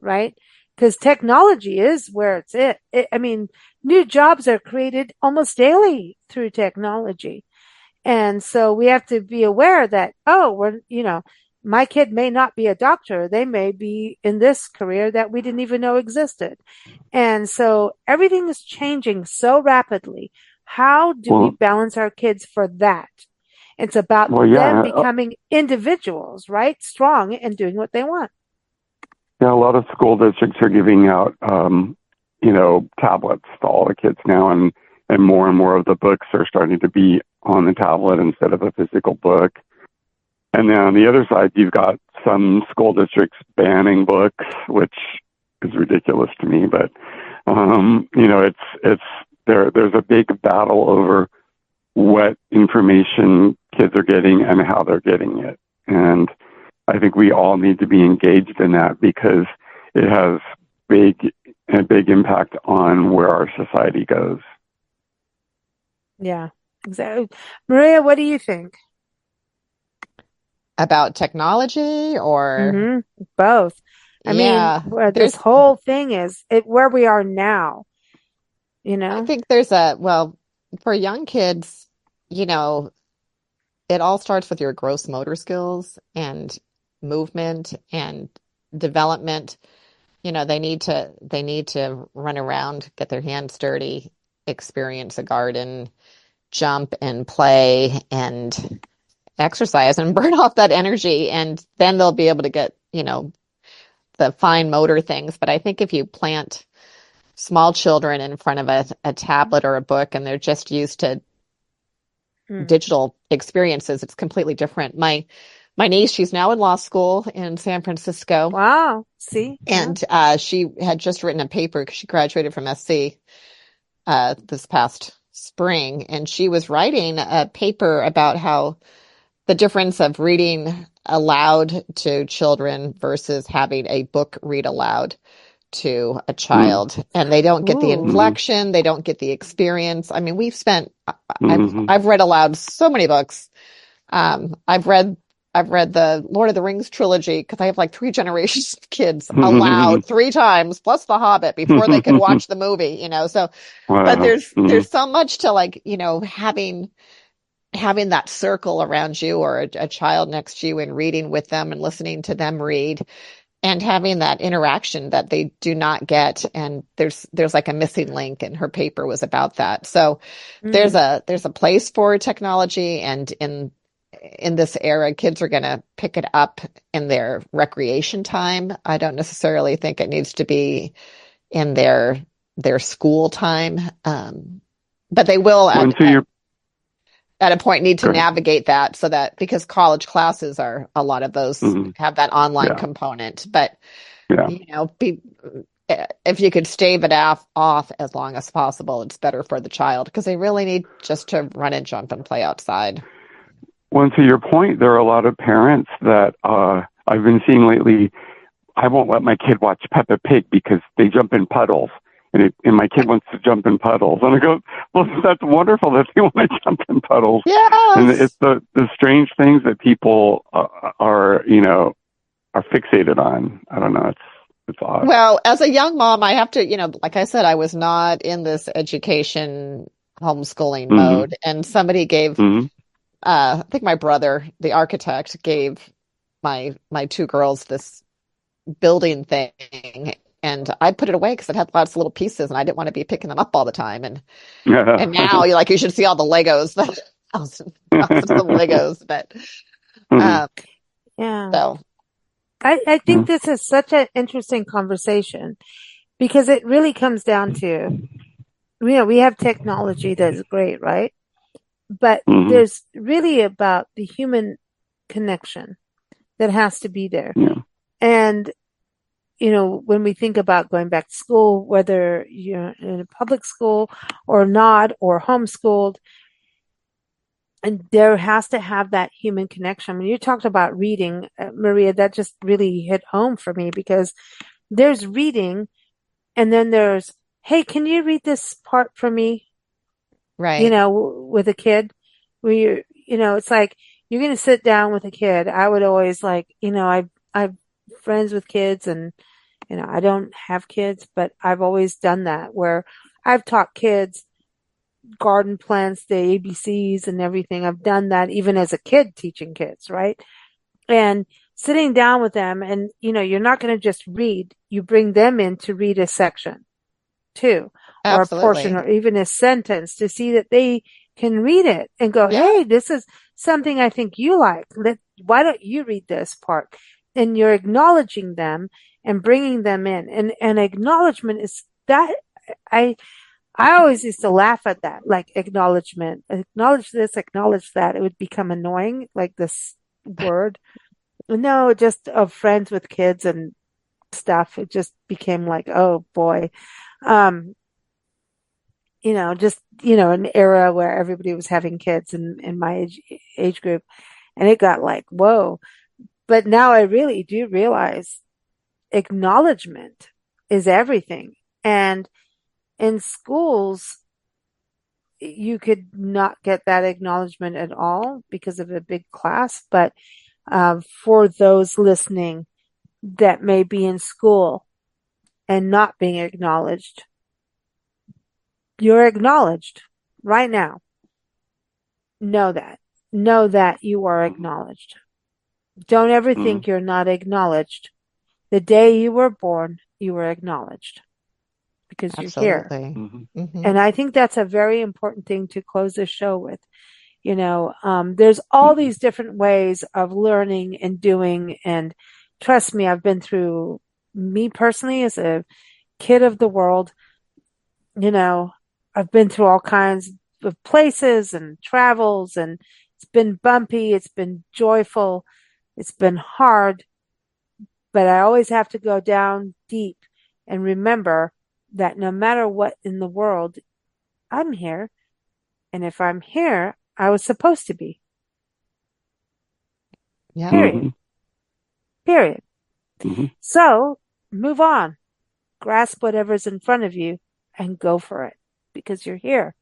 right? Because technology is where I mean, new jobs are created almost daily through technology. And so we have to be aware that, my kid may not be a doctor. They may be in this career that we didn't even know existed. And so everything is changing so rapidly. How do we balance our kids for that? It's about them becoming individuals, right? Strong and doing what they want. Yeah, a lot of school districts are giving out, tablets to all the kids now, and more of the books are starting to be on the tablet instead of a physical book. And then on the other side, you've got some school districts banning books, which is ridiculous to me. But there's a big battle over what information kids are getting and how they're getting it. And I think we all need to be engaged in that because it has a big impact on where our society goes. Yeah, exactly. Maria, what do you think? About technology or both? I mean, this whole thing is where we are now, I think there's for young kids, it all starts with your gross motor skills and movement and development. They need to run around, get their hands dirty, experience a garden, jump and play and exercise and burn off that energy. And then they'll be able to get, the fine motor things. But I think if you plant small children in front of a tablet or a book and they're just used to digital experiences, it's completely different. My niece, she's now in law school in San Francisco. Wow. See? And she had just written a paper because she graduated from SC this past spring. And she was writing a paper about how the difference of reading aloud to children versus having a book read aloud to a child. And they don't get the inflection. They don't get the experience. I mean, I've read aloud so many books. I've read the Lord of the Rings trilogy because I have like 3 generations of kids aloud 3 times, plus The Hobbit before they could watch the movie, so, but there's so much to having that circle around you or a child next to you and reading with them and listening to them read and having that interaction that they do not get. And there's like a missing link, and her paper was about that. So there's a place for technology, and in this era, kids are going to pick it up in their recreation time. I don't necessarily think it needs to be in their school time. But they will. at a point need to Go ahead. navigate that so that because college classes are a lot of those Hmm. have that online Yeah. component, but Yeah. be if you could stave it off as long as possible, it's better for the child because they really need just to run and jump and play outside. Well, and to your point, there are a lot of parents that I've been seeing lately. I won't let my kid watch Peppa Pig because they jump in puddles, and my kid wants to jump in puddles. And I go, well, that's wonderful that they want to jump in puddles. And it's Yes. the strange things that people are are fixated on. I don't know. It's odd. Well, as a young mom, I have to, like I said, I was not in this education homeschooling Hmm. mode, and somebody gave, Hmm. I think my brother, the architect, gave my two girls this building thing, and I put it away because it had lots of little pieces, and I didn't want to be picking them up all the time. And now you should see all the Legos, thousands, thousands of Legos. But Hmm. um, Yeah. so I think this is such an interesting conversation because it really comes down to, we have technology that's great, right? But Hmm. there's really about the human connection that has to be there. Yeah. And, when we think about going back to school, whether you're in a public school or not, or homeschooled, and there has to have that human connection. When you talked about reading, Maria, that just really hit home for me because there's reading and then there's, hey, can you read this part for me? right, With a kid where it's like you're going to sit down with a kid. I would always like, I've friends with kids and, I don't have kids, but I've always done that where I've taught kids garden plants, the ABCs and everything. I've done that even as a kid teaching kids, right? And sitting down with them and, you're not going to just read, you bring them in to read a section too, or a portion absolutely, or even a sentence to see that they can read it and go, yeah, hey, this is something I think you like. Why don't you read this part? And you're acknowledging them and bringing them in. And acknowledgement is that I, I always used to laugh at that, like acknowledgement, acknowledge this, acknowledge that. It would become annoying, like this word. No, just of friends with kids and stuff. It just became like, oh boy. Um, just, an era where everybody was having kids in my age group. And it got like, whoa. But now I really do realize acknowledgement is everything. And in schools, you could not get that acknowledgement at all because of a big class. But for those listening that may be in school and not being acknowledged, you're acknowledged right now. Know that. Know that you are acknowledged. Don't ever Hmm. think you're not acknowledged. The day you were born, you were acknowledged because you're here. absolutely. Hmm. Hmm. And I think that's a very important thing to close this show with. There's all these different ways of learning and doing. And trust me, I've been through, me personally as a kid of the world, you know, I've been through all kinds of places and travels, and it's been bumpy, it's been joyful, it's been hard, but I always have to go down deep and remember that no matter what in the world, I'm here. And if I'm here, I was supposed to be. Yeah, Period. Hmm. Period. Hmm. So move on, grasp whatever's in front of you and go for it because you're here.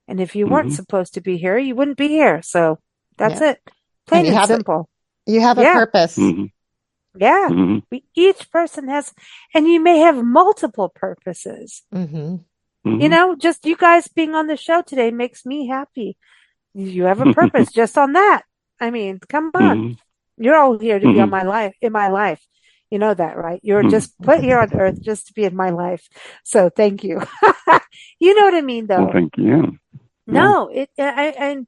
And if you weren't Hmm. supposed to be here, you wouldn't be here. So that's yeah, it. and Plain and simple. you have a Yeah. purpose. Hmm. Yeah. Hmm. Each person has, and you may have multiple purposes. Hmm. Hmm. Just you guys being on the show today makes me happy. You have a purpose just on that. I mean, come on. Hmm. You're all here to be on Hmm. my life, in my life. You know that, right? You're Hmm. just put here on earth just to be in my life. So thank you. You know what I mean, Well, though? thank you. Yeah. No, and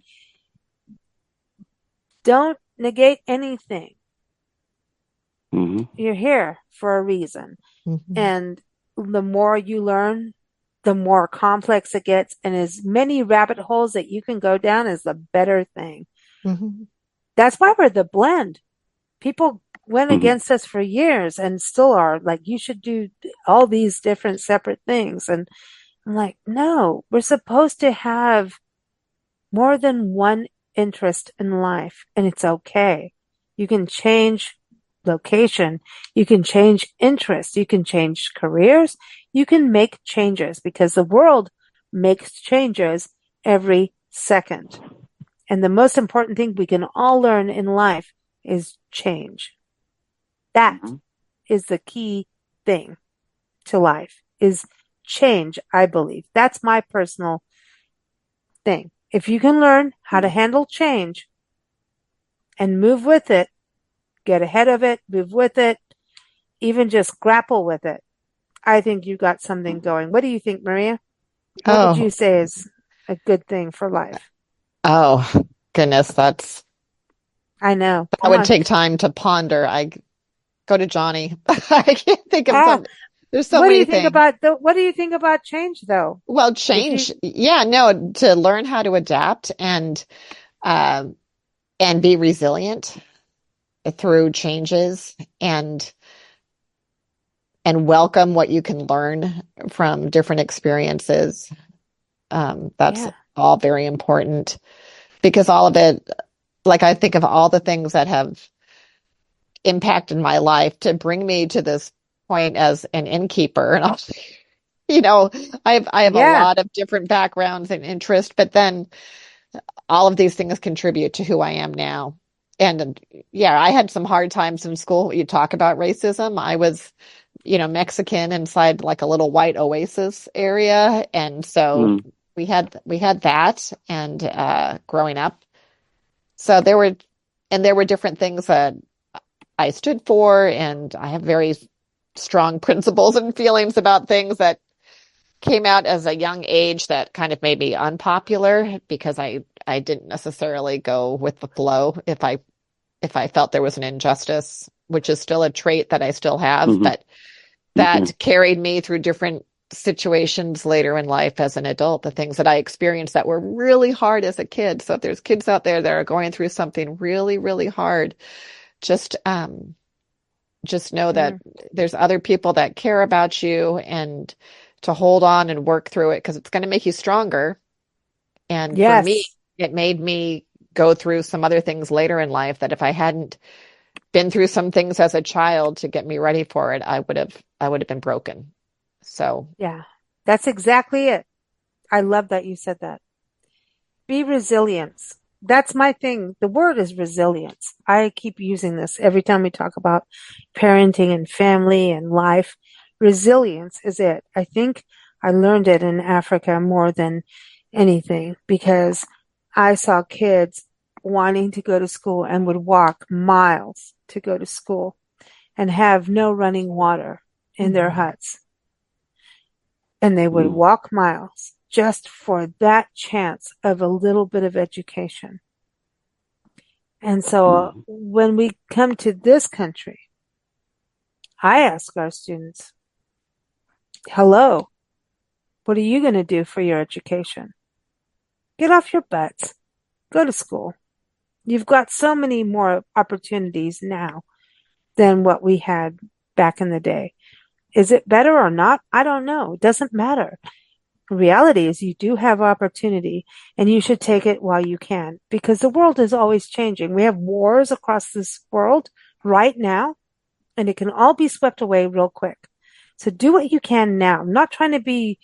don't negate anything. Hmm. You're here for a reason. Hmm. And the more you learn, the more complex it gets, and as many rabbit holes that you can go down is the better thing. Mm-hmm. That's why we're the blend. People went against us for years and still are like, you should do all these different separate things. And I'm like, no, we're supposed to have more than one interest in life, and it's okay. You can change location. You can change interests. You can change careers. You can make changes because the world makes changes every second. And the most important thing we can all learn in life is change. That is the key thing to life, is change, I believe. That's my personal thing. If you can learn how to handle change and move with it, get ahead of it, move with it, even just grapple with it, I think you got something going. What do you think, Maria? What would you say is a good thing for life? Oh, goodness, I know. That would take time to ponder. I go to Johnny. I can't think of something. There's so many things. What do you think about change, though? Well, change, to learn how to adapt and be resilient through changes and welcome what you can learn from different experiences. That's all very important, because all of it, like, I think of all the things that have impacted my life to bring me to this point as an innkeeper. And I have a lot of different backgrounds and interests, but then all of these things contribute to who I am now. And I had some hard times in school. You talk about racism. I was, Mexican inside like a little white oasis area. And so we had that, and growing up. So there were different things that I stood for, and I have very strong principles and feelings about things that came out as a young age that kind of made me unpopular, because I didn't necessarily go with the flow if I felt there was an injustice, which is still a trait that I still have, but that carried me through different situations later in life as an adult, the things that I experienced that were really hard as a kid. So if there's kids out there that are going through something really, really hard, just know that there's other people that care about you, and to hold on and work through it, because it's going to make you stronger. And for me, it made me go through some other things later in life that if I hadn't been through some things as a child to get me ready for it, I would have been broken. So that's exactly it. I love that you said that. Be resilient. That's my thing. The word is resilience. I keep using this every time we talk about parenting and family and life. Resilience is it. I think I learned it in Africa more than anything, because I saw kids wanting to go to school and would walk miles to go to school and have no running water in their huts. And they would walk miles just for that chance of a little bit of education. And so when we come to this country, I ask our students, hello, what are you going to do for your education? Get off your butts. Go to school. You've got so many more opportunities now than what we had back in the day. Is it better or not? I don't know. It doesn't matter. The reality is you do have opportunity, and you should take it while you can, because the world is always changing. We have wars across this world right now, and it can all be swept away real quick. So do what you can now. I'm not trying to be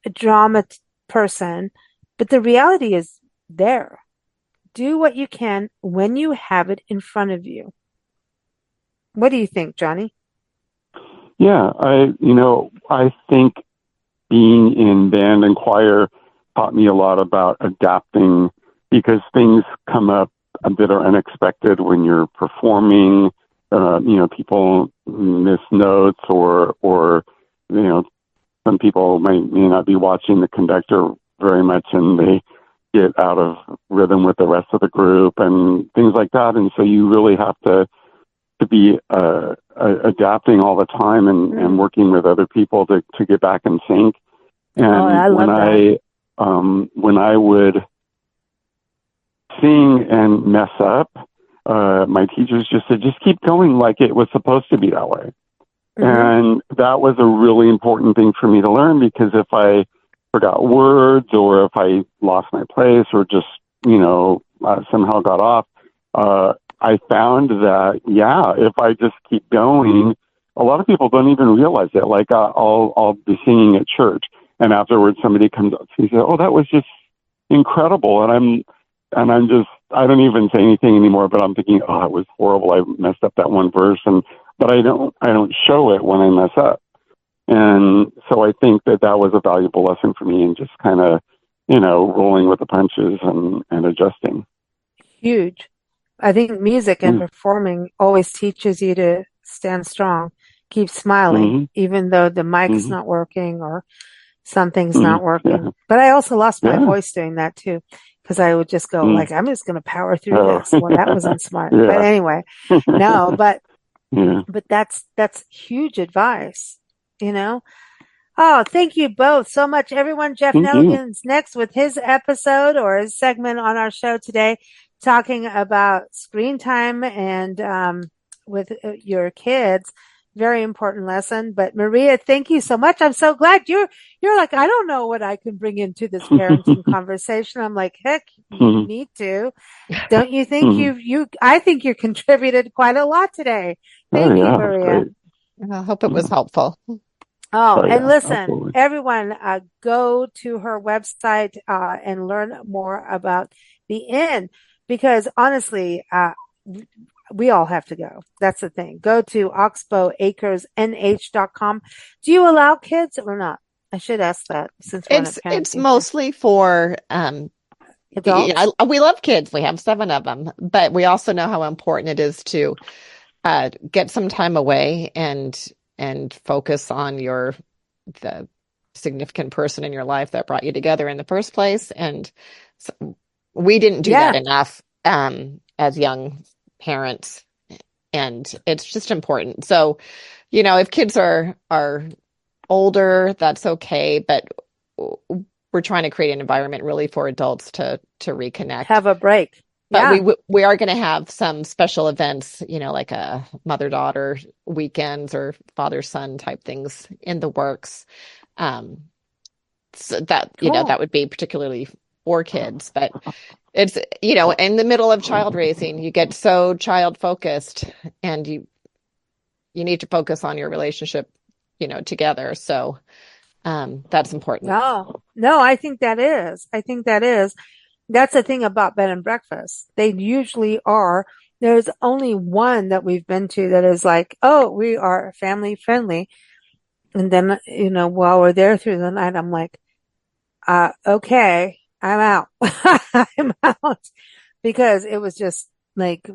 a drama person, but the reality is there. Do what you can when you have it in front of you. What do you think, Johnny? Yeah, I think being in band and choir taught me a lot about adapting, because things come up that are unexpected when you're performing. People miss notes, or some people may not be watching the conductor very much, and they get out of rhythm with the rest of the group and things like that. And so you really have to be adapting all the time and working with other people to get back in sync. And love that. when I would sing and mess up, my teachers just said, just keep going like it was supposed to be that way. Mm-hmm. And that was a really important thing for me to learn, because if I forgot words, or if I lost my place, or just, somehow got off, I found that, if I just keep going, a lot of people don't even realize it. Like, I'll be singing at church, and afterwards somebody comes up and says, "Oh, that was just incredible." And I'm just, I don't even say anything anymore, but I'm thinking, "Oh, it was horrible. I messed up that one verse." But I don't show it when I mess up. And so I think that was a valuable lesson for me, and just kind of, rolling with the punches and adjusting. Huge. I think music and performing always teaches you to stand strong, keep smiling, even though the mic's not working or something's not working. Yeah. But I also lost my voice doing that too, because I would just go like, I'm just going to power through this. Well, that wasn't smart. Yeah. But anyway, no, but Yeah. but that's huge advice, Oh, thank you both so much, everyone. Jeff Nelligan's next with his episode or his segment on our show today, talking about screen time and with your kids. Very important lesson. But Maria, thank you so much. I'm so glad you're like, I don't know what I can bring into this parenting conversation. I'm like, heck, you need to. Don't you think I think you contributed quite a lot today. Thank you, Maria. I hope it was helpful. Oh, and listen, absolutely. everyone, go to her website and learn more about the Inn, because honestly, we all have to go. That's the thing. Go to oxbowacresnh.com. Do you allow kids or not? I should ask that, since we're it's mostly for adults. We love kids. We have 7 of them, but we also know how important it is to get some time away and focus on the significant person in your life that brought you together in the first place. And so we didn't do that enough as young parents, and it's just important. So, if kids are older, that's okay, but we're trying to create an environment really for adults to reconnect, have a break. But we are going to have some special events, like a mother-daughter weekends or father-son type things in the works. So that, cool. That would be particularly for kids. But it's, in the middle of child raising, you get so child focused, and you need to focus on your relationship, together. So that's important. No, I think that is. That's the thing about bed and breakfast. They usually are. There's only one that we've been to that is like, oh, we are family friendly. And then, while we're there through the night, I'm like, okay, I'm out. I'm out. Because it was just like,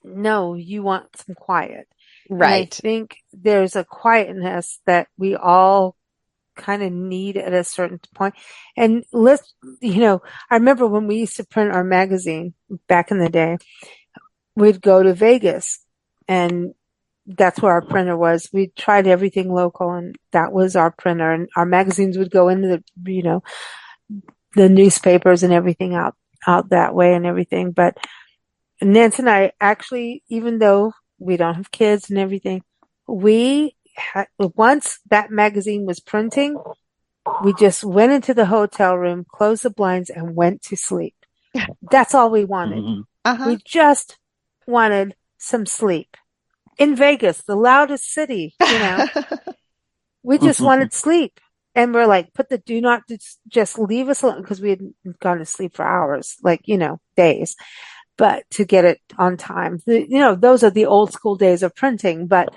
no, you want some quiet. Right. And I think there's a quietness that we all kind of need at a certain point. And I remember when we used to print our magazine back in the day, we'd go to Vegas, and that's where our printer was. We tried everything local, and that was our printer, and our magazines would go into the newspapers and everything out that way and everything. But Nancy and I actually, even though we don't have kids and everything, once that magazine was printing, we just went into the hotel room, closed the blinds, and went to sleep. That's all we wanted. We just wanted some sleep. In Vegas, the loudest city, we just wanted sleep. And we're like, put the do not just leave us alone, because we had gone to sleep for hours, days, but to get it on time. Those are the old school days of printing, but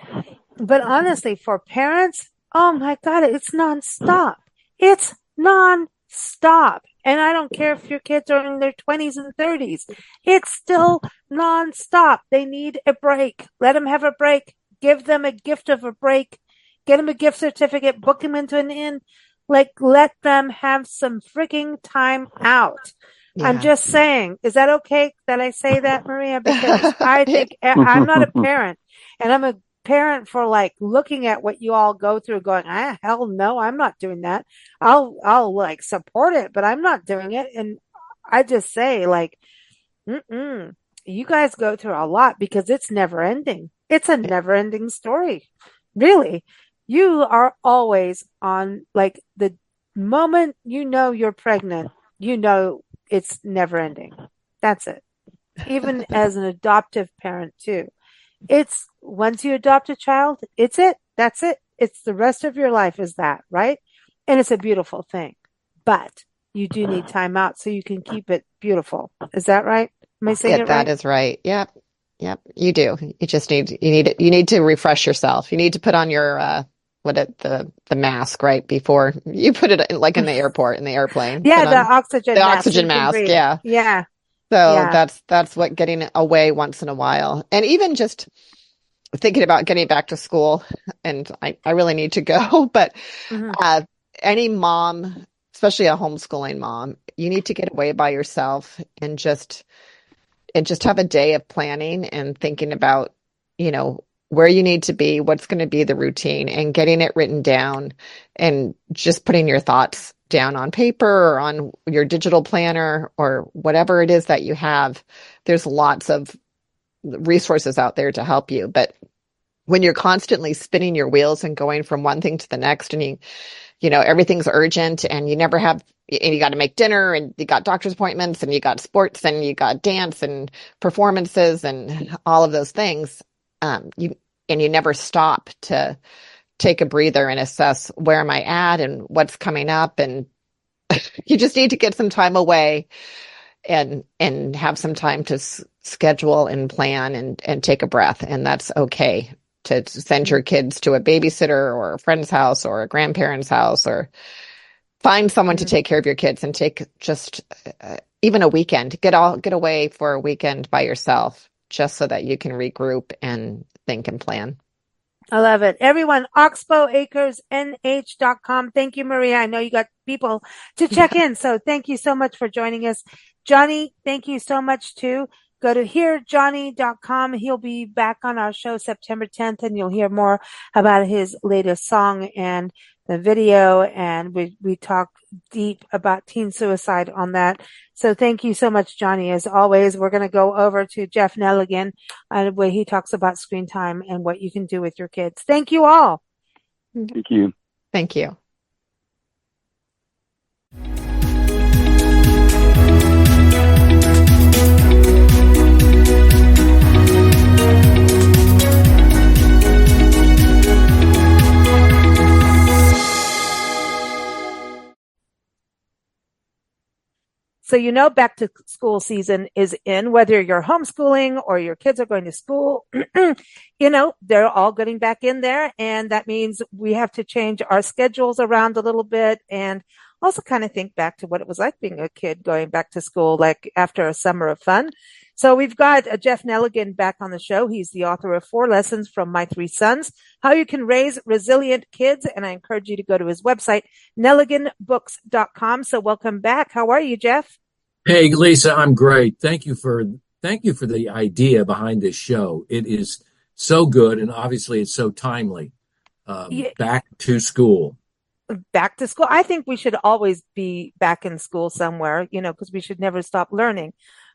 honestly, for parents, oh my God, it's nonstop. It's nonstop. And I don't care if your kids are in their 20s and 30s. It's still nonstop. They need a break. Let them have a break. Give them a gift of a break. Get them a gift certificate. Book them into an inn. Let them have some freaking time out. Yeah. I'm just saying, is that okay that I say that, Maria? Because I think I'm not a parent, and I'm a parent for like looking at what you all go through, going, ah, hell no, I'm not doing that. I'll like support it, but I'm not doing it. And I just say like, you guys go through a lot because it's never ending. It's a never ending story. Really. You are always on like the moment you know you're pregnant, you know it's never ending. That's it. Even as an adoptive parent too. It's once you adopt a child, it's it. That's it. It's the rest of your life is that, right? And it's a beautiful thing. But you do need time out so you can keep it beautiful. Is that right? Am I saying it right? That is right. Yep. Yep. You do. You need to refresh yourself. You need to put on your the mask right before you put it in, like in the airport, in the airplane. Yeah, the oxygen the mask. oxygen mask. Yeah. Yeah. So that's what getting away once in a while. And even just thinking about getting back to school, and I really need to go, but any mom, especially a homeschooling mom, you need to get away by yourself and just have a day of planning and thinking about, where you need to be, what's going to be the routine, and getting it written down and just putting your thoughts down on paper or on your digital planner or whatever it is that you have. There's lots of resources out there to help you. But when you're constantly spinning your wheels and going from one thing to the next, and everything's urgent, and you never have, and you got to make dinner, and you got doctor's appointments, and you got sports, and you got dance and performances and all of those things, you never stop to take a breather and assess, where am I at and what's coming up, and you just need to get some time away and have some time to schedule and plan and take a breath. And that's okay to send your kids to a babysitter or a friend's house or a grandparent's house, or find someone to take care of your kids, and take just even a weekend, get away for a weekend by yourself, just so that you can regroup and think and plan. I love it. Everyone, oxbowacresnh.com. Thank you, Maria. I know you got people to check in. So thank you so much for joining us. Johnny, thank you so much too. Go to hearjohnny.com. He'll be back on our show September 10th, and you'll hear more about his latest song and the video. And we talk deep about teen suicide on that. So thank you so much, Johnny. As always, we're going to go over to Jeff Nelligan, where he talks about screen time and what you can do with your kids. Thank you all. Thank you. Thank you. So, back to school season is in, whether you're homeschooling or your kids are going to school, they're all getting back in there. And that means we have to change our schedules around a little bit, and also kind of think back to what it was like being a kid going back to school, like after a summer of fun. So we've got Jeff Nelligan back on the show. He's the author of 4 Lessons from My 3 Sons, How You Can Raise Resilient Kids. And I encourage you to go to his website, nelliganbooks.com. So welcome back. How are you, Jeff? Hey, Lisa, I'm great. Thank you for the idea behind this show. It is so good, and obviously it's so timely. Back to school. Back to school. I think we should always be back in school somewhere, because we should never stop learning.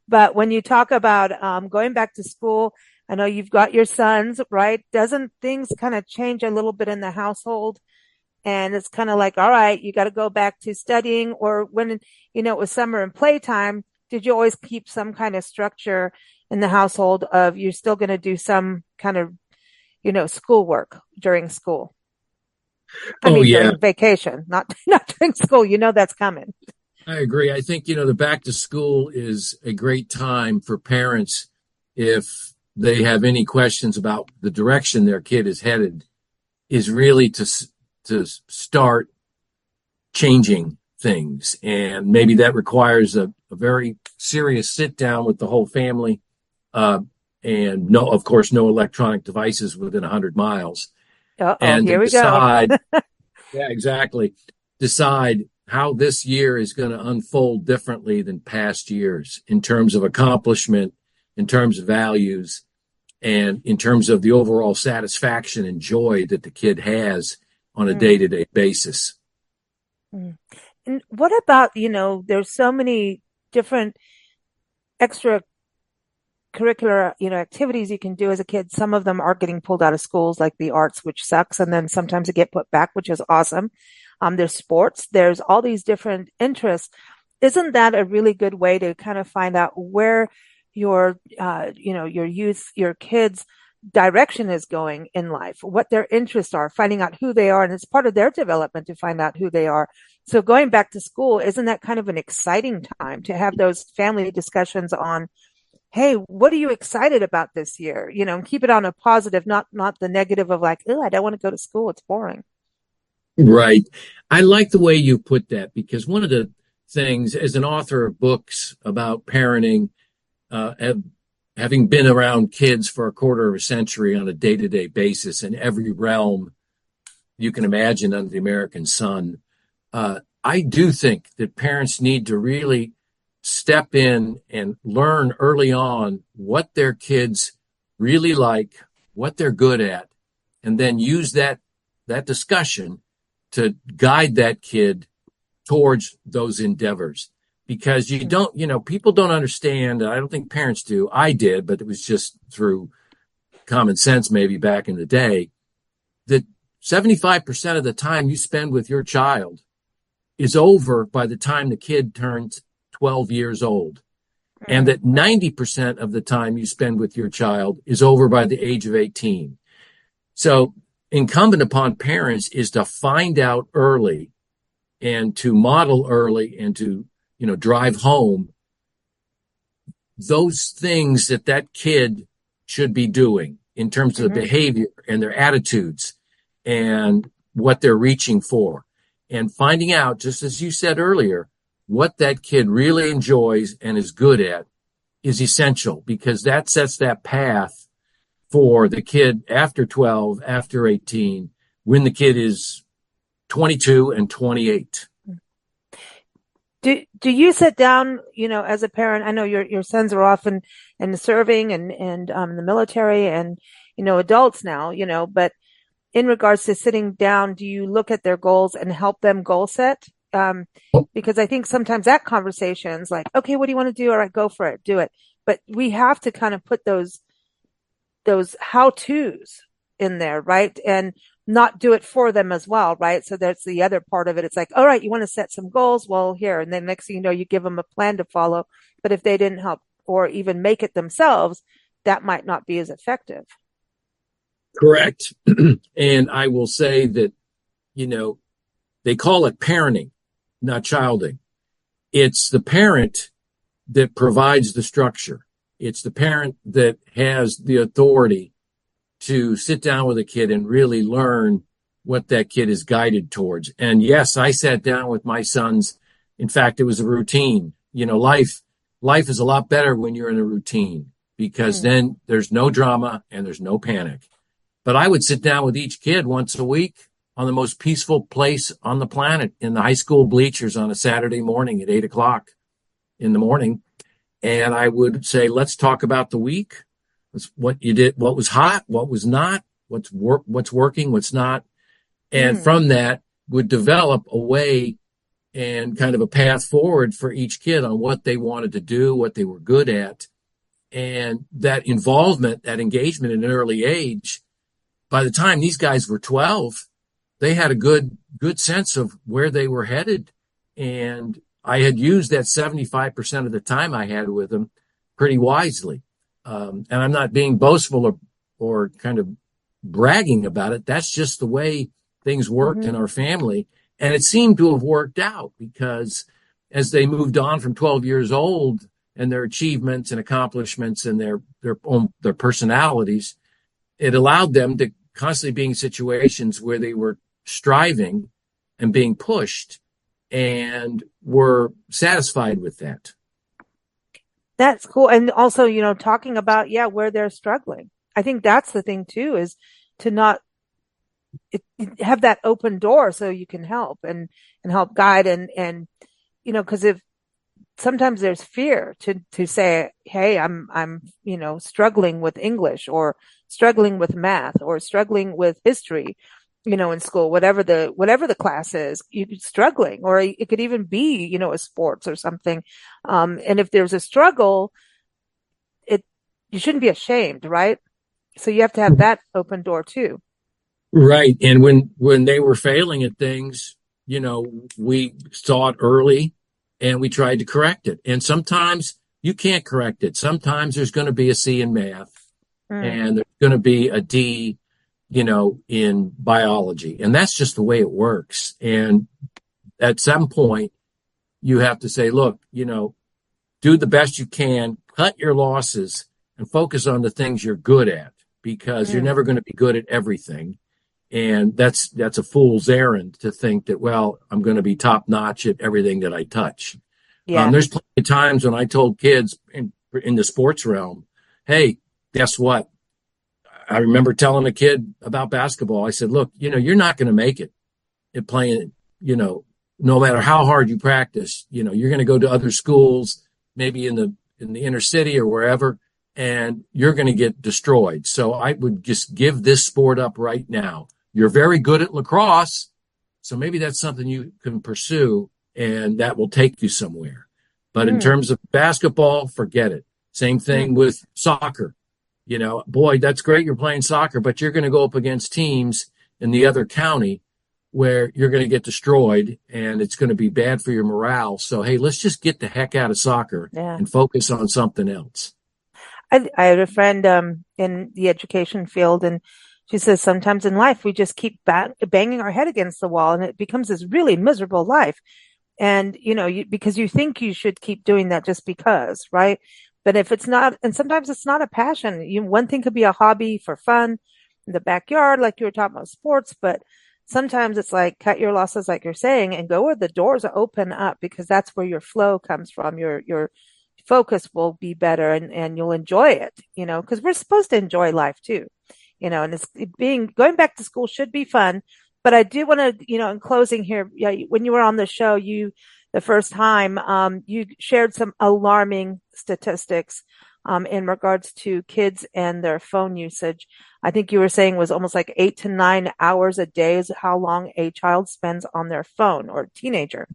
But when you talk about going back to school, I know you've got your sons, right? Doesn't things kind of change a little bit in the household? And it's kind of like, all right, you got to go back to studying. Or when, it was summer and playtime, did you always keep some kind of structure in the household of you're still going to do some kind of, schoolwork during school? During vacation, not during school. That's coming. I agree. I think, the back to school is a great time for parents if they have any questions about the direction their kid is headed, is really to start changing things. And maybe that requires a very serious sit down with the whole family. And no electronic devices within 100 miles. And here we decide, go. Yeah, exactly. Decide how this year is going to unfold differently than past years in terms of accomplishment, in terms of values, and in terms of the overall satisfaction and joy that the kid has on a day-to-day basis. And what about, there's so many different extracurricular, activities you can do as a kid. Some of them are getting pulled out of schools, like the arts, which sucks. And then sometimes they get put back, which is awesome. There's sports, there's all these different interests. Isn't that a really good way to kind of find out where your youth, your kids' direction is going in life, what their interests are, finding out who they are, and it's part of their development to find out who they are. So going back to school, isn't that kind of an exciting time to have those family discussions on, hey, what are you excited about this year? And keep it on a positive, not the negative of like, oh, I don't want to go to school, it's boring. Right. I like the way you put that, because one of the things as an author of books about parenting, having been around kids for a quarter of a century on a day-to-day basis in every realm you can imagine under the American sun, I do think that parents need to really step in and learn early on what their kids really like, what they're good at, and then use that discussion to guide that kid towards those endeavors. Because people don't understand. I don't think parents do. I did, but it was just through common sense, maybe back in the day, that 75% of the time you spend with your child is over by the time the kid turns 12 years old. And that 90% of the time you spend with your child is over by the age of 18. So incumbent upon parents is to find out early and to model early and to drive home those things that kid should be doing in terms of the behavior and their attitudes and what they're reaching for. And finding out, just as you said earlier, what that kid really enjoys and is good at is essential, because that sets that path for the kid after 12, after 18, when the kid is 22 and 28. Do you sit down, as a parent? I know your sons are often in serving and the military and, adults now, but in regards to sitting down, do you look at their goals and help them goal set? Because I think sometimes that conversation's like, okay, what do you want to do? All right, go for it, do it. But we have to kind of put those how-tos in there, right? And not do it for them as well, right? So that's the other part of it. It's like, all right, you want to set some goals? Well, here. And then next thing you know, you give them a plan to follow. But if they didn't help or even make it themselves, that might not be as effective. Correct. And I will say that, they call it parenting, not childing. It's the parent that provides the structure. It's the parent that has the authority to sit down with a kid and really learn what that kid is guided towards. And yes, I sat down with my sons. In fact, it was a routine. Life is a lot better when you're in a routine, because then there's no drama and there's no panic. But I would sit down with each kid once a week on the most peaceful place on the planet, in the high school bleachers on a Saturday morning at 8:00 in the morning. And I would say, let's talk about the week. What you did, what was hot, what was not, what's working, what's not. And from that would develop a way and kind of a path forward for each kid on what they wanted to do, what they were good at. And that involvement, that engagement at an early age, by the time these guys were 12, they had a good sense of where they were headed. And I had used that 75% of the time I had with them pretty wisely. And I'm not being boastful or kind of bragging about it. That's just the way things worked in our family. And it seemed to have worked out, because as they moved on from 12 years old and their achievements and accomplishments and their personalities, it allowed them to constantly be in situations where they were striving and being pushed and were satisfied with that. That's cool. And also, talking about, where they're struggling. I think that's the thing too, is to not have that open door so you can help and help guide and, because if sometimes there's fear to say, hey, I'm struggling with English, or struggling with math, or struggling with history, in school, whatever the class is, you struggling, or it could even be, a sports or something. And if there's a struggle, you shouldn't be ashamed, right? So you have to have that open door too. Right. And when they were failing at things, we saw it early and we tried to correct it. And sometimes you can't correct it. Sometimes there's going to be a C in math and there's going to be a D, in biology. And that's just the way it works. And at some point, you have to say, look, do the best you can, cut your losses, and focus on the things you're good at, because you're never going to be good at everything. And that's a fool's errand to think that, well, I'm going to be top notch at everything that I touch. Yeah. There's plenty of times when I told kids in the sports realm, hey, guess what? I remember telling a kid about basketball. I said, look, you're not going to make it at playing, no matter how hard you practice. You're going to go to other schools, maybe in the inner city or wherever, and you're going to get destroyed. So I would just give this sport up right now. You're very good at lacrosse, so maybe that's something you can pursue, and that will take you somewhere. But in terms of basketball, forget it. Same thing with soccer. Boy, that's great you're playing soccer, but you're going to go up against teams in the other county where you're going to get destroyed, and it's going to be bad for your morale. So, hey, let's just get the heck out of soccer and focus on something else. I had a friend in the education field, and she says sometimes in life we just keep banging our head against the wall, and it becomes this really miserable life. And, because you think you should keep doing that just because, right? But if it's not, and sometimes it's not a passion. One thing could be a hobby for fun in the backyard, like you were talking about sports, but sometimes it's like cut your losses, like you're saying, and go where the doors open up, because that's where your flow comes from. Your focus will be better, and you'll enjoy it, because we're supposed to enjoy life too, and going back to school should be fun. But I do want to, in closing here, when you were on the show, the first time, you shared some alarming statistics, in regards to kids and their phone usage. I think you were saying was almost like 8 to 9 hours a day is how long a child spends on their phone, or teenager,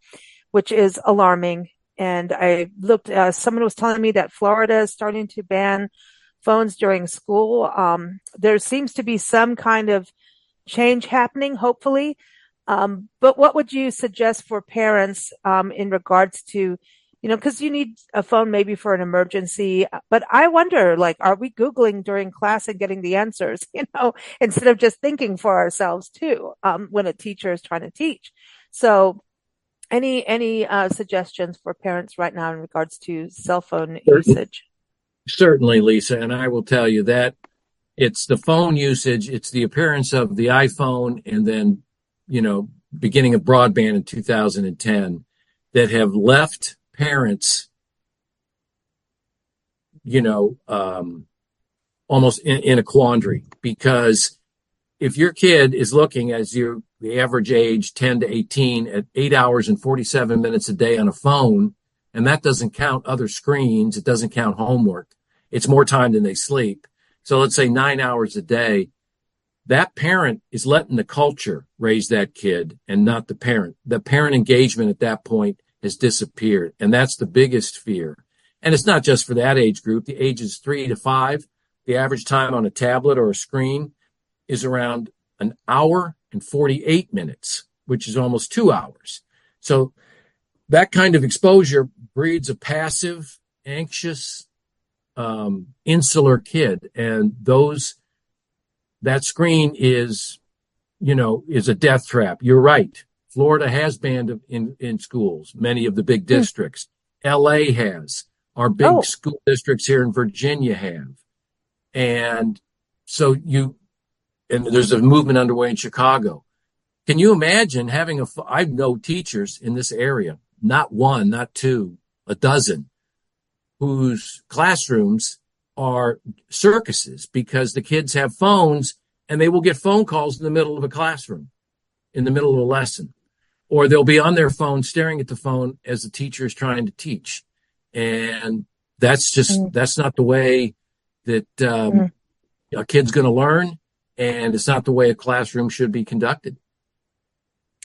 which is alarming. And I looked, someone was telling me that Florida is starting to ban phones during school. There seems to be some kind of change happening, hopefully. But what would you suggest for parents, in regards to, because you need a phone maybe for an emergency, but I wonder, like, are we Googling during class and getting the answers, instead of just thinking for ourselves too, when a teacher is trying to teach? So any suggestions for parents right now in regards to cell phone usage? Certainly, Lisa. And I will tell you that it's the phone usage, it's the appearance of the iPhone, and then, beginning of broadband in 2010, that have left parents, almost in a quandary. Because if your kid is looking, the average age 10 to 18, at 8 hours and 47 minutes a day on a phone, and that doesn't count other screens, it doesn't count homework, it's more time than they sleep. So let's say 9 hours a day. That parent is letting the culture raise that kid, and not the parent. The parent engagement at that point has disappeared. And that's the biggest fear. And it's not just for that age group. The ages 3 to 5, the average time on a tablet or a screen is around an hour and 48 minutes, which is almost 2 hours. So that kind of exposure breeds a passive, anxious, insular kid. And that screen is a death trap. You're right. Florida has banned in schools, many of the big districts. LA has. Our big school districts here in Virginia have. And so there's a movement underway in Chicago. Can you imagine having I know teachers in this area, not one, not two, a dozen, whose classrooms are circuses because the kids have phones and they will get phone calls in the middle of a classroom, in the middle of a lesson, or they'll be on their phone staring at the phone as the teacher is trying to teach. And that's not the way that a kid's going to learn. And it's not the way a classroom should be conducted.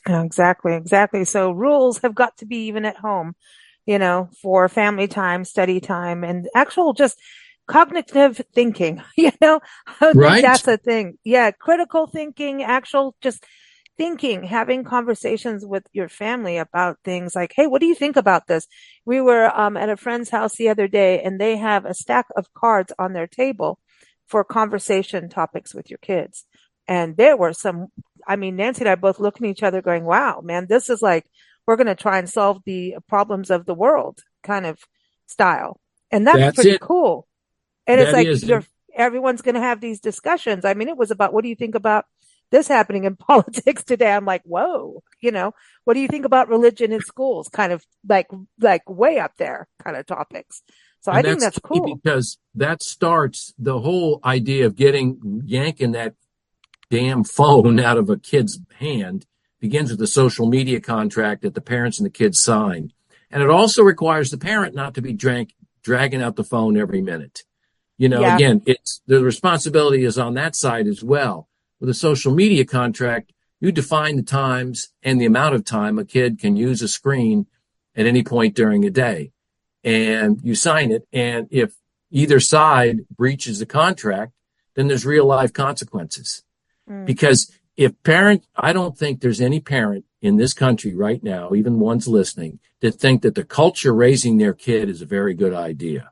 Exactly. So rules have got to be even at home, for family time, study time, and actual just cognitive thinking, I think Right. that's a thing. Yeah. Critical thinking, actual just thinking, having conversations with your family about things like, hey, what do you think about this? We were at a friend's house the other day, and they have a stack of cards on their table for conversation topics with your kids. And there were Nancy and I both looking at each other going, wow, man, this is like, we're going to try and solve the problems of the world kind of style. And that's pretty cool. And it's like, everyone's going to have these discussions. It was about, what do you think about this happening in politics today? I'm like, whoa, what do you think about religion in schools? Kind of like way up there kind of topics. So I think that's cool, because that starts the whole idea of yanking that damn phone out of a kid's hand. Begins with the social media contract that the parents and the kids sign. And it also requires the parent not to be dragging out the phone every minute. Again, the responsibility is on that side as well. With a social media contract, you define the times and the amount of time a kid can use a screen at any point during a day. And you sign it. And if either side breaches the contract, then there's real life consequences. Because I don't think there's any parent in this country right now, even ones listening, that think that the culture raising their kid is a very good idea.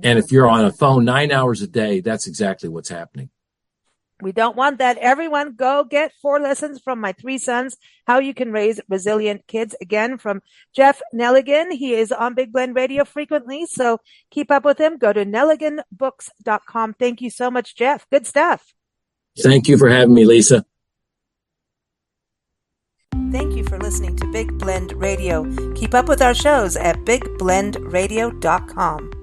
And if you're on a phone 9 hours a day, that's exactly what's happening. We don't want that. Everyone go get 4 lessons from my 3 sons, how you can raise resilient kids. Again, from Jeff Nelligan. He is on Big Blend Radio frequently, so keep up with him. Go to nelliganbooks.com. Thank you so much, Jeff. Good stuff. Thank you for having me, Lisa. Thank you for listening to Big Blend Radio. Keep up with our shows at bigblendradio.com.